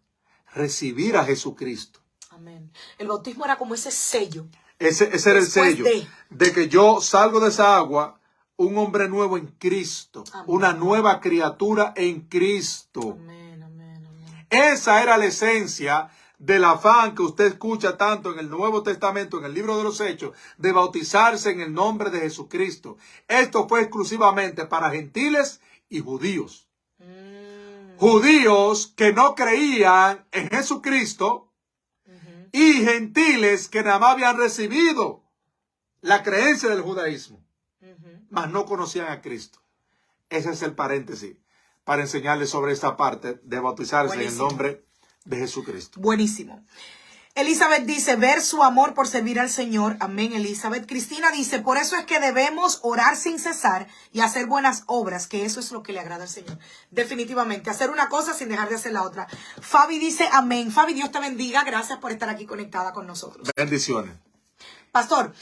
recibir a Jesucristo. Amén. El bautismo era como ese sello. Ese era el Después sello de que yo salgo de esa agua, un hombre nuevo en Cristo, Amén. una nueva criatura en Cristo. Amén, amén, amén. Esa era la esencia del afán que usted escucha tanto en el Nuevo Testamento, en el libro de los Hechos, de bautizarse en el nombre de Jesucristo. Esto fue exclusivamente para gentiles y judíos. Judíos que no creían en Jesucristo y gentiles que nada más habían recibido la creencia del judaísmo, mas no conocían a Cristo. Ese es el paréntesis para enseñarles sobre esta parte de bautizarse en el nombre de Jesucristo. Buenísimo. Elizabeth dice, ver su amor por servir al Señor. Amén, Elizabeth. Cristina dice, por eso es que debemos orar sin cesar y hacer buenas obras, que eso es lo que le agrada al Señor. Definitivamente, hacer una cosa sin dejar de hacer la otra. Fabi dice, amén. Fabi, Dios te bendiga. Gracias por estar aquí conectada con nosotros. Bendiciones. Pastor,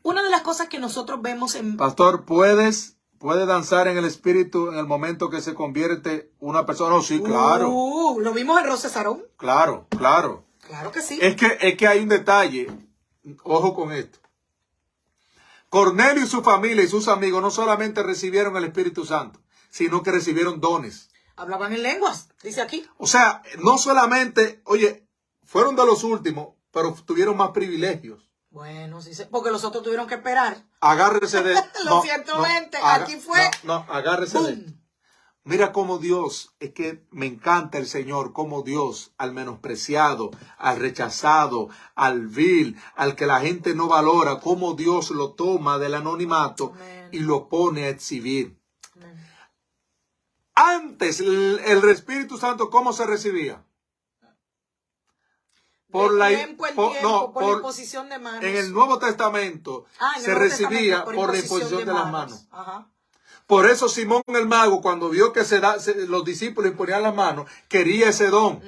una de las cosas que nosotros vemos en... Pastor, ¿puede danzar en el espíritu en el momento que se convierte una persona? Oh, sí, claro. Lo vimos en Rosa Sarón. Claro, claro. Claro que sí. Es que hay un detalle. Ojo con esto. Cornelio y su familia y sus amigos no solamente recibieron el Espíritu Santo, sino que recibieron dones. Hablaban en lenguas, dice aquí. O sea, no solamente, oye, fueron de los últimos, pero tuvieron más privilegios. Bueno, sí, porque los otros tuvieron que esperar. Agárrese de... Los 120, aquí fue... No, agárrese de esto. Mira cómo Dios, es que me encanta el Señor, cómo Dios al menospreciado, al rechazado, al vil, al que la gente no valora, cómo Dios lo toma del anonimato y lo pone a exhibir. Antes, el Espíritu Santo, ¿cómo se recibía? Por la imposición de manos. En el Nuevo Testamento se recibía por la imposición de las manos. Ajá. Por eso Simón el mago, cuando vio que los discípulos imponían las manos, quería ese don.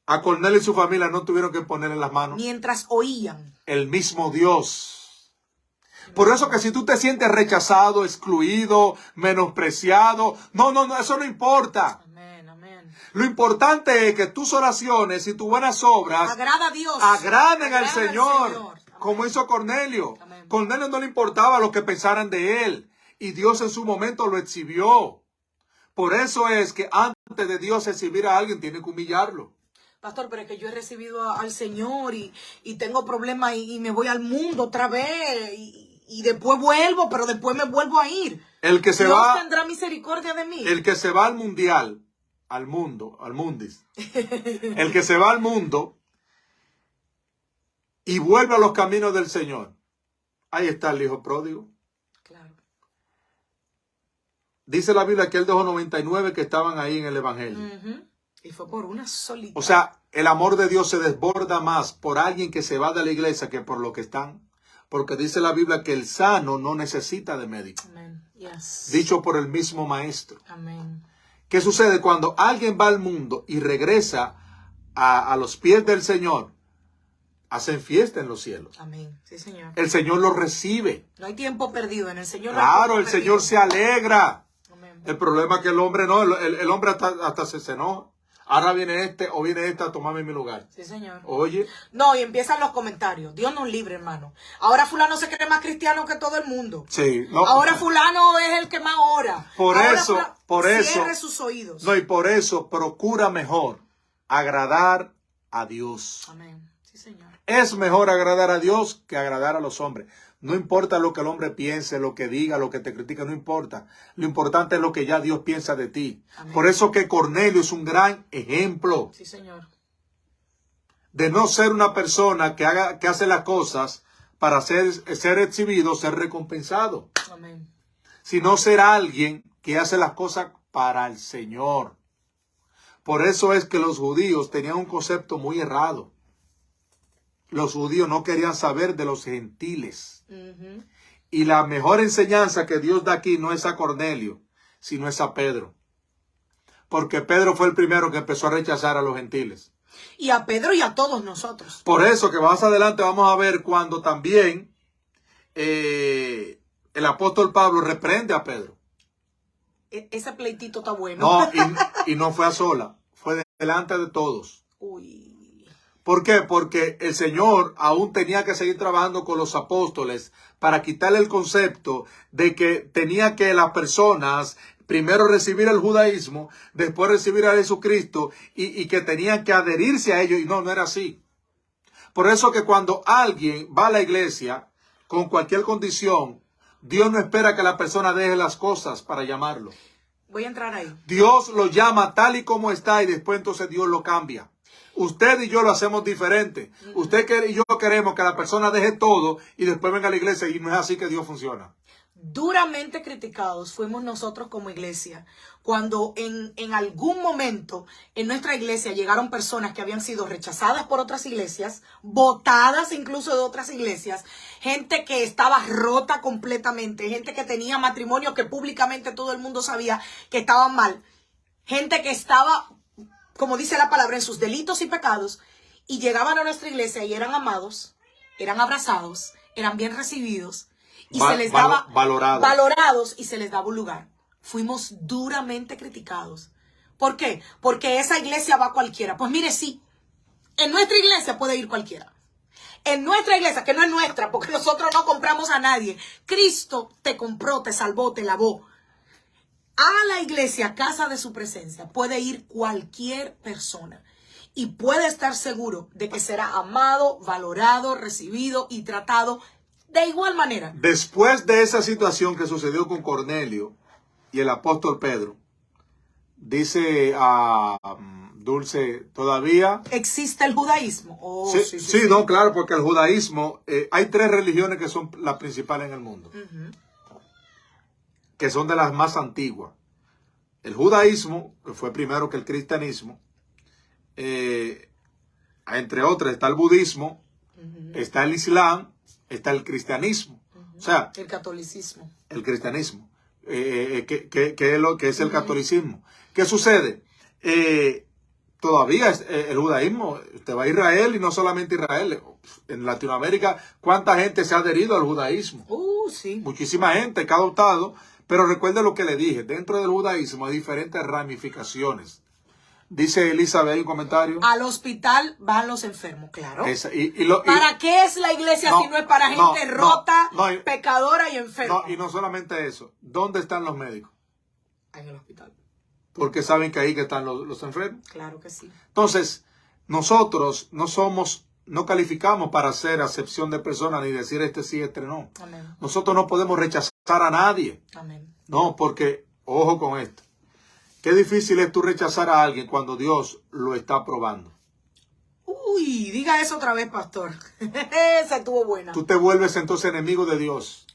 A Cornelio y su familia no tuvieron que ponerle las manos. Mientras oían. El mismo Dios. Por eso que si tú te sientes rechazado, excluido, menospreciado, no, eso no importa. Amén, amén. Lo importante es que tus oraciones y tus buenas obras agrada a Dios. Agraden al Señor. Como hizo Cornelio. Amén. Cornelio no le importaba lo que pensaran de él. Y Dios en su momento lo exhibió. Por eso es que antes de Dios exhibir a alguien, tiene que humillarlo. Pastor, pero es que yo he recibido al Señor y tengo problemas y me voy al mundo otra vez y después vuelvo, pero después me vuelvo a ir. El que se Dios va, tendrá misericordia de mí. El que se va al mundial, al mundo, al mundis. El que se va al mundo y vuelve a los caminos del Señor. Ahí está el hijo pródigo. Claro. Dice la Biblia que él dejó 99 que estaban ahí en el Evangelio. Y fue por una solita. O sea, el amor de Dios se desborda más por alguien que se va de la iglesia que por lo que están. Porque dice la Biblia que el sano no necesita de médico. Amén. Yes. Dicho por el mismo maestro. Amén. ¿Qué sucede cuando alguien va al mundo y regresa a los pies del Señor? Hacen fiesta en los cielos. Amén. Sí, Señor. El Señor los recibe. No hay tiempo perdido en el Señor. Claro, el Señor se alegra. Amén. El problema es que el hombre no, el hombre hasta se enoja. Ahora viene este o viene esta a tomarme mi lugar. Sí, Señor. Oye. No, y empiezan los comentarios. Dios nos libre, hermano. Ahora fulano se cree más cristiano que todo el mundo. Sí. No, ahora fulano es el que más ora. Por eso. Cierre sus oídos. No, y por eso procura mejor agradar a Dios. Amén. Sí, Señor. Es mejor agradar a Dios que agradar a los hombres. No importa lo que el hombre piense, lo que diga, lo que te critica, no importa. Lo importante es lo que ya Dios piensa de ti. Amén. Por eso que Cornelio es un gran ejemplo. Sí, Señor. De no ser una persona que hace las cosas para ser exhibido, ser recompensado. Amén. Sino ser alguien que hace las cosas para el Señor. Por eso es que los judíos tenían un concepto muy errado. Los judíos no querían saber de los gentiles. Y la mejor enseñanza que Dios da aquí no es a Cornelio, sino es a Pedro. Porque Pedro fue el primero que empezó a rechazar a los gentiles. Y a Pedro y a todos nosotros. Por eso que más adelante vamos a ver cuando también el apóstol Pablo reprende a Pedro. Ese pleitito está bueno. No, Y no fue a sola, fue delante de todos. Uy. ¿Por qué? Porque el Señor aún tenía que seguir trabajando con los apóstoles para quitarle el concepto de que tenía que las personas primero recibir el judaísmo, después recibir a Jesucristo y que tenían que adherirse a ellos. Y no era así. Por eso que cuando alguien va a la iglesia con cualquier condición, Dios no espera que la persona deje las cosas para llamarlo. Voy a entrar ahí. Dios lo llama tal y como está y después entonces Dios lo cambia. Usted y yo lo hacemos diferente. Usted y yo queremos que la persona deje todo y después venga a la iglesia y no es así que Dios funciona. Duramente criticados fuimos nosotros como iglesia cuando en algún momento en nuestra iglesia llegaron personas que habían sido rechazadas por otras iglesias, botadas incluso de otras iglesias, gente que estaba rota completamente, gente que tenía matrimonio que públicamente todo el mundo sabía que estaban mal, gente que estaba, como dice la palabra, en sus delitos y pecados, y llegaban a nuestra iglesia y eran amados, eran abrazados, eran bien recibidos, y se les daba valorados y se les daba un lugar. Fuimos duramente criticados. ¿Por qué? Porque esa iglesia va cualquiera. Pues mire, sí, en nuestra iglesia puede ir cualquiera. En nuestra iglesia, que no es nuestra, porque nosotros no compramos a nadie. Cristo te compró, te salvó, te lavó. A la iglesia, casa de su presencia, puede ir cualquier persona. Y puede estar seguro de que será amado, valorado, recibido y tratado de igual manera. Después de esa situación que sucedió con Cornelio y el apóstol Pedro, dice a Dulce, todavía ¿existe el judaísmo? Oh, sí, no, claro, porque el judaísmo, hay 3 religiones que son las principales en el mundo, que son de las más antiguas. El judaísmo, que fue primero que el cristianismo, entre otras está el budismo, está el islam, está el cristianismo. O sea, el catolicismo. El cristianismo. Que es lo que es el catolicismo. ¿Qué sucede? Todavía el judaísmo, usted va a Israel y no solamente Israel. En Latinoamérica, ¿cuánta gente se ha adherido al judaísmo? Sí. Muchísima gente que ha adoptado. Pero recuerde lo que le dije. Dentro del judaísmo hay diferentes ramificaciones. Dice Elizabeth, ¿hay un comentario? Al hospital van los enfermos, claro. ¿Para qué es la iglesia si no es para gente rota, pecadora y enferma? No, y no solamente eso. ¿Dónde están los médicos? En el hospital. Porque saben que ahí que están los enfermos. Claro que sí. Entonces, nosotros no calificamos para hacer acepción de personas ni decir este sí, este no. Amén. Nosotros no podemos rechazar a nadie. Amén. No, porque, ojo con esto. Qué difícil es tú rechazar a alguien cuando Dios lo está probando. Uy, diga eso otra vez, pastor. Esa estuvo buena. Tú te vuelves entonces enemigo de Dios.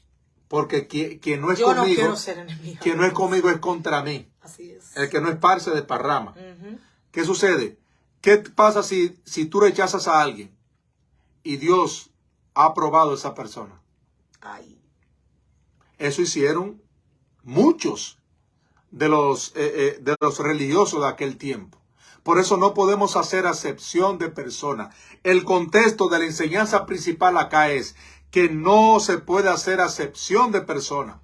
Porque quien no es Yo conmigo, no quiero ser enemigo. Quien no es conmigo es contra mí. Así es. El que no esparce desparrama. ¿Qué sucede? ¿Qué pasa si tú rechazas a alguien y Dios ha aprobado a esa persona? Ay. Eso hicieron muchos de los religiosos de aquel tiempo. Por eso no podemos hacer acepción de personas. El contexto de la enseñanza principal acá es que no se puede hacer acepción de personas.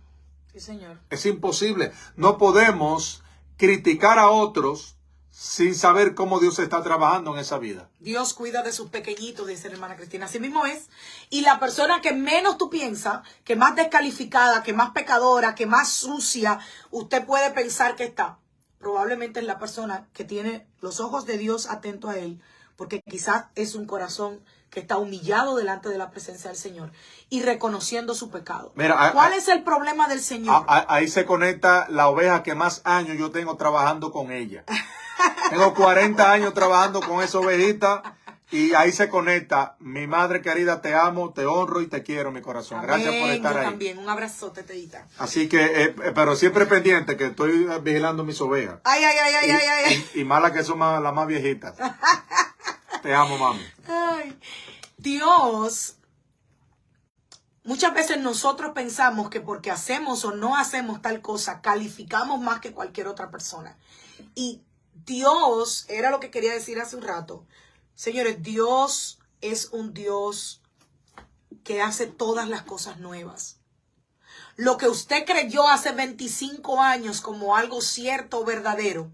Sí, señor. Es imposible. No podemos criticar a otros sin saber cómo Dios está trabajando en esa vida. Dios cuida de sus pequeñitos, dice la hermana Cristina. Así mismo es. Y la persona que menos tú piensas, que más descalificada, que más pecadora, que más sucia, usted puede pensar que está. Probablemente es la persona que tiene los ojos de Dios atentos a él, porque quizás es un corazón que está humillado delante de la presencia del Señor y reconociendo su pecado. Mira, ¿cuál es el problema del Señor? Ahí se conecta la oveja que más años yo tengo trabajando con ella. Tengo 40 años trabajando con esa ovejita y ahí se conecta. Mi madre querida, te amo, te honro y te quiero, mi corazón. Amén. Gracias por estar ahí. También, un abrazote, Teita. Así que, pero siempre pendiente que estoy vigilando mis ovejas. Y malas que son las más viejitas. Te amo, mami. Ay, Dios, muchas veces nosotros pensamos que porque hacemos o no hacemos tal cosa, calificamos más que cualquier otra persona. Y Dios, era lo que quería decir hace un rato. Señores, Dios es un Dios que hace todas las cosas nuevas. Lo que usted creyó hace 25 años como algo cierto o verdadero,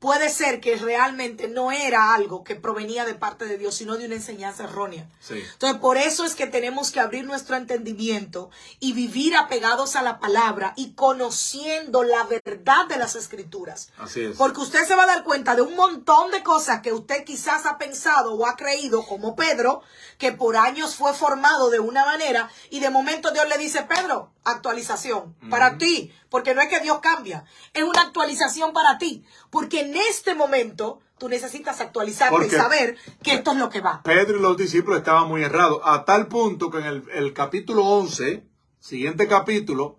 puede ser que realmente no era algo que provenía de parte de Dios, sino de una enseñanza errónea. Sí. Entonces, por eso es que tenemos que abrir nuestro entendimiento y vivir apegados a la palabra y conociendo la verdad de las Escrituras. Así es. Porque usted se va a dar cuenta de un montón de cosas que usted quizás ha pensado o ha creído, como Pedro, que por años fue formado de una manera y de momento Dios le dice, Pedro, actualización para ti, porque no es que Dios cambia, es una actualización para ti, porque en este momento tú necesitas actualizarte Porque y saber que esto es lo que va. Pedro y los discípulos estaban muy errados, a tal punto que en el capítulo 11, siguiente capítulo,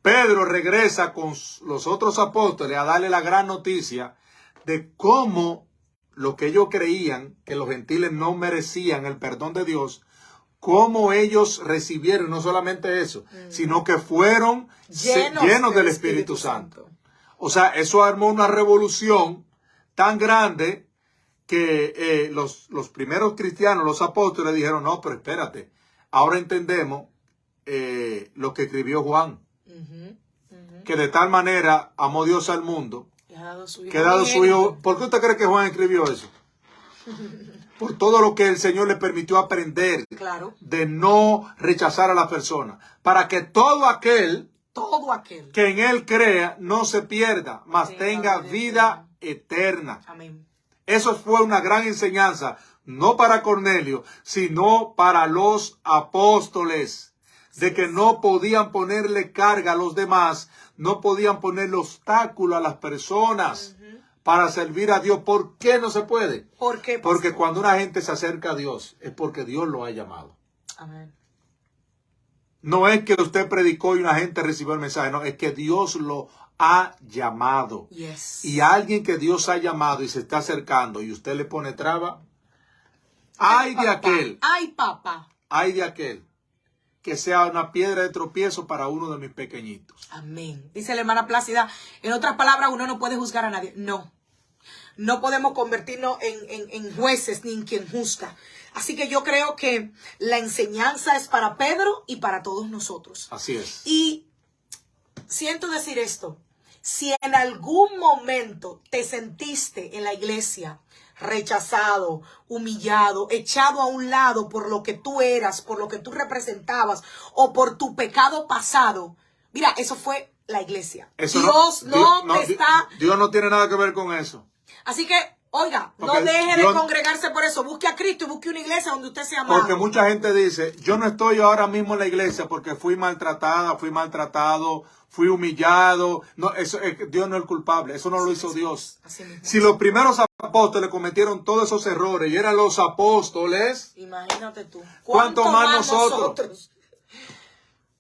Pedro regresa con los otros apóstoles a darle la gran noticia de cómo lo que ellos creían que los gentiles no merecían el perdón de Dios, cómo ellos recibieron no solamente eso, sino que fueron llenos del Espíritu Santo. O sea, eso armó una revolución tan grande que los primeros cristianos, los apóstoles, dijeron, no, pero espérate, ahora entendemos lo que escribió Juan, que de tal manera amó Dios al mundo, que ha dado su hijo. ¿Por qué usted cree que Juan escribió eso? Por todo lo que el Señor le permitió aprender, claro, de no rechazar a la persona, para que todo aquel que en él crea no se pierda, mas tenga vida eterna. Amén. Eso fue una gran enseñanza, no para Cornelio, sino para los apóstoles, de que no podían ponerle carga a los demás, no podían ponerle obstáculo a las personas para servir a Dios. ¿Por qué no se puede? ¿Por qué, pastor? Porque cuando una gente se acerca a Dios, es porque Dios lo ha llamado. Amén. No es que usted predicó y una gente recibió el mensaje, no, es que Dios lo ha llamado. Yes. Y a alguien que Dios ha llamado y se está acercando y usted le pone traba, ay de aquel, ay papá, ay de aquel, que sea una piedra de tropiezo para uno de mis pequeñitos. Amén. Dice la hermana Plácida, en otras palabras, uno no puede juzgar a nadie. No. No podemos convertirnos en jueces ni en quien juzga. Así que yo creo que la enseñanza es para Pedro y para todos nosotros. Así es. Y siento decir esto. Si en algún momento te sentiste en la iglesia rechazado, humillado, echado a un lado por lo que tú eras, por lo que tú representabas o por tu pecado pasado, mira, eso fue la iglesia. Eso Dios no te está... Dios no tiene nada que ver con eso. Así que, oiga, no Porque deje de congregarse por eso. Busque a Cristo y busque una iglesia donde usted sea amado. Porque mucha gente dice, yo no estoy ahora mismo en la iglesia porque fui maltratada, fui maltratado, fui humillado. No, eso, Dios no es el culpable, eso no lo hizo Dios. Si los primeros apóstoles cometieron todos esos errores y eran los apóstoles, imagínate tú. ¿Cuánto más nosotros?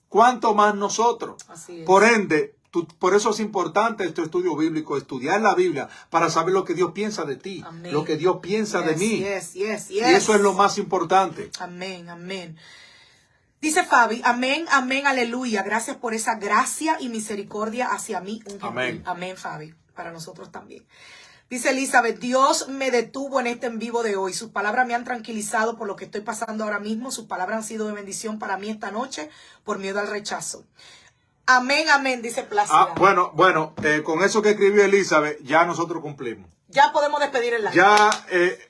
¿Cuánto más nosotros? Así es. Por ende, por eso es importante este estudio bíblico, estudiar la Biblia para saber lo que Dios piensa de ti, Amén. lo que Dios piensa de mí. Y eso es lo más importante. Amén, amén. Dice Fabi, amén, amén, aleluya. Gracias por esa gracia y misericordia hacia mí. Amén. Amén, Fabi. Para nosotros también. Dice Elizabeth, Dios me detuvo en este en vivo de hoy. Sus palabras me han tranquilizado por lo que estoy pasando ahora mismo. Sus palabras han sido de bendición para mí esta noche por miedo al rechazo. Amén, amén, dice Plácida. Bueno, con eso que escribió Elizabeth, ya nosotros cumplimos. Ya podemos despedir el live. Ya,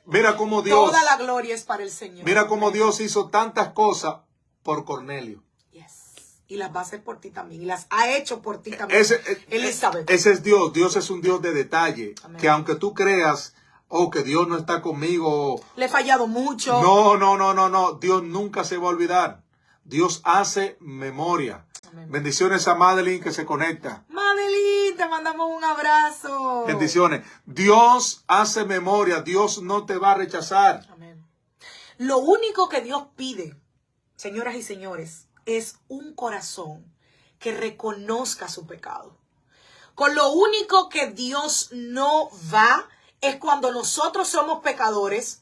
mira cómo Dios... Toda la gloria es para el Señor. Mira cómo Dios hizo tantas cosas por Cornelio. Yes. Y las va a hacer por ti también. Y las ha hecho por ti también, Elizabeth. Ese es Dios. Dios es un Dios de detalle. Amén. Que aunque tú creas, que Dios no está conmigo... Le he fallado mucho. No. Dios nunca se va a olvidar. Dios hace memoria. Amén. Bendiciones a Madeline que se conecta. Madeline, te mandamos un abrazo. Bendiciones. Dios hace memoria. Dios no te va a rechazar. Amén. Lo único que Dios pide, señoras y señores, es un corazón que reconozca su pecado. Con lo único que Dios no va es cuando nosotros somos pecadores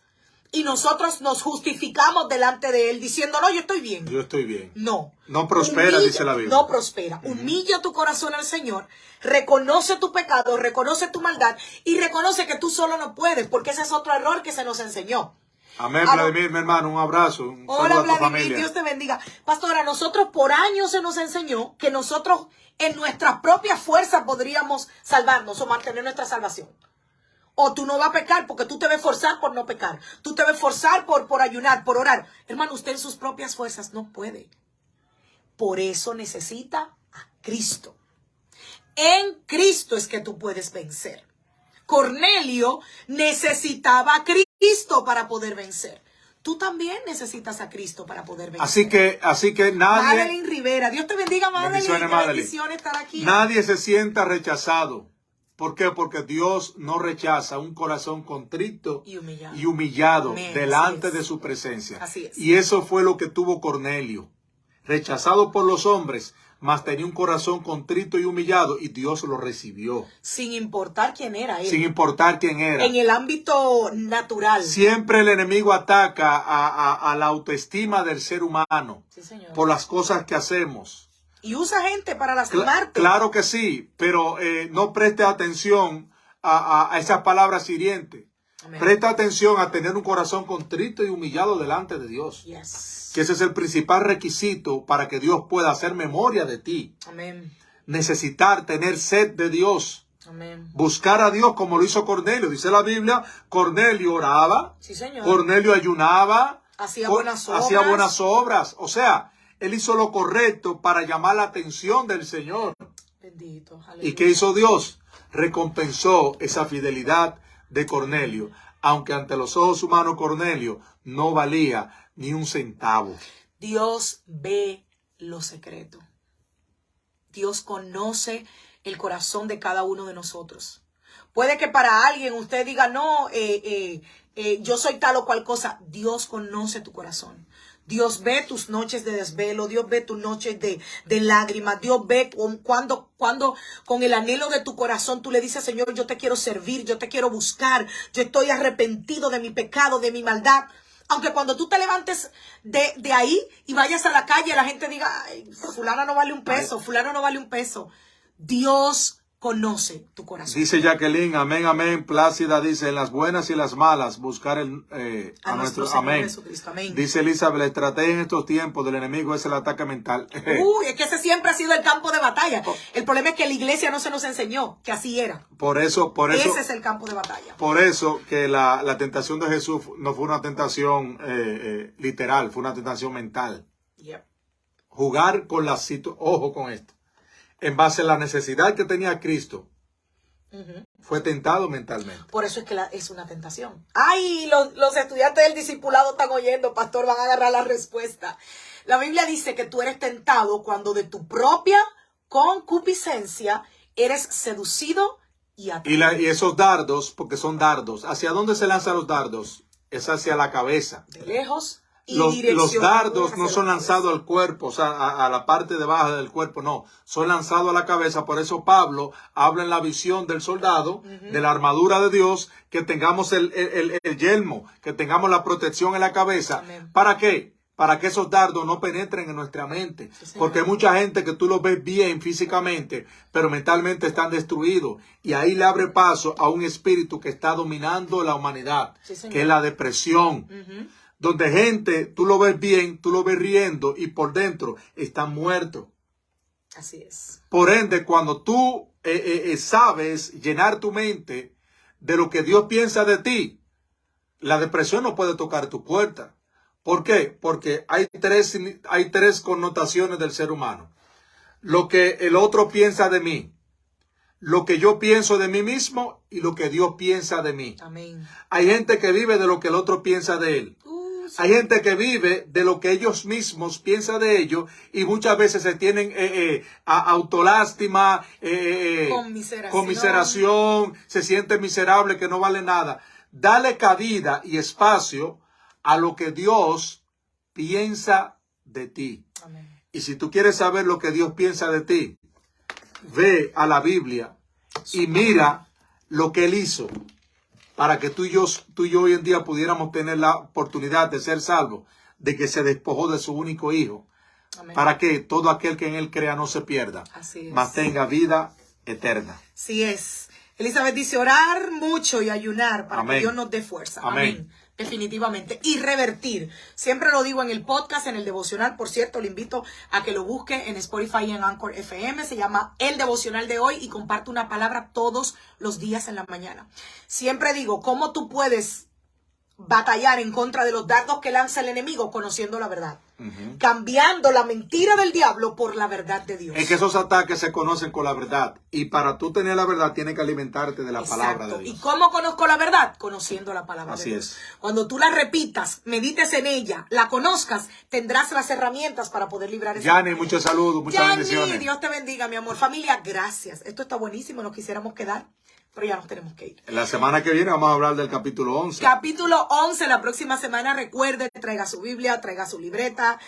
y nosotros nos justificamos delante de Él diciendo, no, yo estoy bien. Yo estoy bien. No. No prospera, dice la Biblia. No prospera. Humilla tu corazón al Señor, reconoce tu pecado, reconoce tu maldad y reconoce que tú solo no puedes, porque ese es otro error que se nos enseñó. Amén, Vladimir, mi hermano, un abrazo. Hola, Vladimir, Dios te bendiga. Pastora, nosotros por años se nos enseñó que nosotros en nuestras propias fuerzas podríamos salvarnos o mantener nuestra salvación. O tú no vas a pecar porque tú te ves forzar por no pecar. Tú te ves forzar por ayunar, por orar. Hermano, usted en sus propias fuerzas no puede. Por eso necesita a Cristo. En Cristo es que tú puedes vencer. Cornelio necesitaba a Cristo para poder vencer. Tú también necesitas a Cristo para poder vencer. Así que nadie... Madeline Rivera. Dios te bendiga, Madeline. Bendiciones, Qué Madeline. bendición estar aquí. Nadie se sienta rechazado. ¿Por qué? Porque Dios no rechaza un corazón contrito y humillado Amén, delante de su presencia. Así es. Y eso fue lo que tuvo Cornelio. Rechazado por los hombres, mas tenía un corazón contrito y humillado y Dios lo recibió. Sin importar quién era él. Sin importar quién era. En el ámbito natural. Siempre el enemigo ataca a la autoestima del ser humano. Sí, señor. Por las cosas que hacemos. Y usa gente para lastimarte. Claro que sí, pero no preste atención a esas palabras hirientes. Amén. Presta atención a tener un corazón contrito y humillado delante de Dios. Yes. Que ese es el principal requisito para que Dios pueda hacer memoria de ti. Amén. Necesitar tener sed de Dios. Amén. Buscar a Dios como lo hizo Cornelio. Dice la Biblia, Cornelio oraba. Sí, señor. Cornelio ayunaba. Hacía buenas obras. Hacía buenas obras. O sea, él hizo lo correcto para llamar la atención del Señor. Bendito. Aleluya. ¿Y qué hizo Dios? Recompensó esa fidelidad de Cornelio, aunque ante los ojos humanos Cornelio no valía ni un centavo. Dios ve lo secreto. Dios conoce el corazón de cada uno de nosotros. Puede que para alguien usted diga, no, yo soy tal o cual cosa. Dios conoce tu corazón. Dios ve tus noches de desvelo, Dios ve tus noches de lágrimas, Dios ve cuando con el anhelo de tu corazón tú le dices, Señor, yo te quiero servir, yo te quiero buscar, yo estoy arrepentido de mi pecado, de mi maldad. Aunque cuando tú te levantes de ahí y vayas a la calle, la gente diga, ay, fulana no vale un peso, fulano no vale un peso. Dios conoce tu corazón. Dice Jacqueline, amén, amén. Plácida dice, en las buenas y las malas, buscar a nuestro Señor amén. Jesucristo. Amén. Dice Elizabeth, la estrategia en estos tiempos del enemigo es el ataque mental. Uy, es que ese siempre ha sido el campo de batalla. El problema es que la iglesia no se nos enseñó que así era. Por eso. Ese es el campo de batalla. Por eso que la tentación de Jesús no fue una tentación literal, fue una tentación mental. Yep. Jugar con la situación, ojo con esto. En base a la necesidad que tenía Cristo, fue tentado mentalmente. Por eso es que es una tentación. Ay, los estudiantes del discipulado están oyendo, pastor, van a agarrar la respuesta. La Biblia dice que tú eres tentado cuando de tu propia concupiscencia eres seducido y atraído. Y esos dardos, porque son dardos, ¿hacia dónde se lanzan los dardos? Es hacia la cabeza. De lejos. Los dardos no son lanzados al cuerpo, o sea, a la parte de baja del cuerpo, no. Son lanzados a la cabeza. Por eso Pablo habla en la visión del soldado, de la armadura de Dios, que tengamos el yelmo, que tengamos la protección en la cabeza. Amén. ¿Para qué? Para que esos dardos no penetren en nuestra mente. Sí, porque hay mucha gente que tú los ves bien físicamente, pero mentalmente están destruidos. Y ahí le abre paso a un espíritu que está dominando la humanidad, sí, que es la depresión. Donde gente, tú lo ves bien, tú lo ves riendo y por dentro está muerto. Así es. Por ende, cuando tú sabes llenar tu mente de lo que Dios piensa de ti, la depresión no puede tocar tu puerta. ¿Por qué? Porque hay tres connotaciones del ser humano. Lo que el otro piensa de mí, lo que yo pienso de mí mismo y lo que Dios piensa de mí. Amén. Hay gente que vive de lo que el otro piensa de él. Sí. Hay gente que vive de lo que ellos mismos piensan de ellos y muchas veces se tienen autolástima, conmiseración, se siente miserable, que no vale nada. Dale cabida y espacio a lo que Dios piensa de ti. Amén. Y si tú quieres saber lo que Dios piensa de ti, ve a la Biblia y mira lo que Él hizo para que tú y yo hoy en día pudiéramos tener la oportunidad de ser salvos, de que se despojó de su único hijo. Amén. Para que todo aquel que en Él crea no se pierda, mas tenga vida eterna. Así es. Elizabeth dice orar mucho y ayunar para Amén. que Dios nos dé fuerza. Amén. Amén. Definitivamente. Y revertir. Siempre lo digo en el podcast, en el devocional. Por cierto, le invito a que lo busque en Spotify y en Anchor FM. Se llama El Devocional de Hoy y comparto una palabra todos los días en la mañana. Siempre digo, ¿cómo tú puedes batallar en contra de los dardos que lanza el enemigo? Conociendo la verdad. Cambiando la mentira del diablo por la verdad de Dios. Es que esos ataques se conocen con la verdad. Y para tú tener la verdad, tienes que alimentarte de la palabra de Dios. ¿Y cómo conozco la verdad? Conociendo la palabra de Dios. Así es. Cuando tú la repitas, medites en ella, la conozcas, tendrás las herramientas para poder librar esa. Yani, muchos saludos, muchas bendiciones. Dios te bendiga, mi amor. Familia, gracias. Esto está buenísimo, nos quisiéramos quedar, pero ya nos tenemos que ir. La semana que viene vamos a hablar del capítulo 11. Capítulo 11, la próxima semana. Recuerde, traiga su Biblia, traiga su libreta,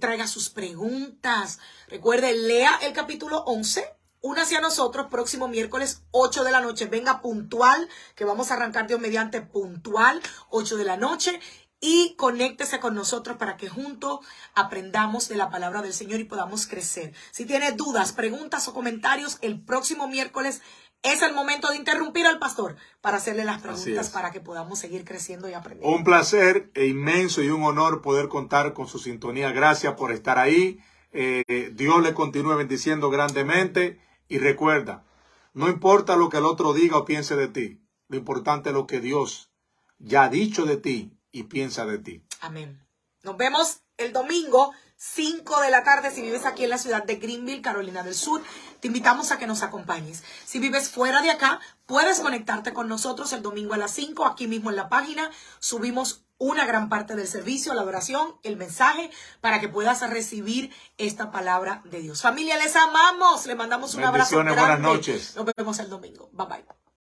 traiga sus preguntas. Recuerde, lea el capítulo 11. Únase a nosotros próximo miércoles 8 de la noche. Venga puntual, que vamos a arrancar Dios mediante puntual, 8 de la noche. Y conéctese con nosotros para que juntos aprendamos de la palabra del Señor y podamos crecer. Si tiene dudas, preguntas o comentarios, el próximo miércoles es el momento de interrumpir al pastor para hacerle las preguntas para que podamos seguir creciendo y aprendiendo. Un placer inmenso y un honor poder contar con su sintonía. Gracias por estar ahí. Dios le continúe bendiciendo grandemente. Y recuerda, no importa lo que el otro diga o piense de ti. Lo importante es lo que Dios ya ha dicho de ti y piensa de ti. Amén. Nos vemos el domingo, 5 de la tarde, si vives aquí en la ciudad de Greenville, Carolina del Sur. Te invitamos a que nos acompañes. Si vives fuera de acá, puedes conectarte con nosotros el domingo a las 5, aquí mismo en la página. Subimos una gran parte del servicio, la oración, el mensaje, para que puedas recibir esta palabra de Dios. Familia, les amamos. Les mandamos un abrazo grande. Buenas noches. Nos vemos el domingo. Bye bye.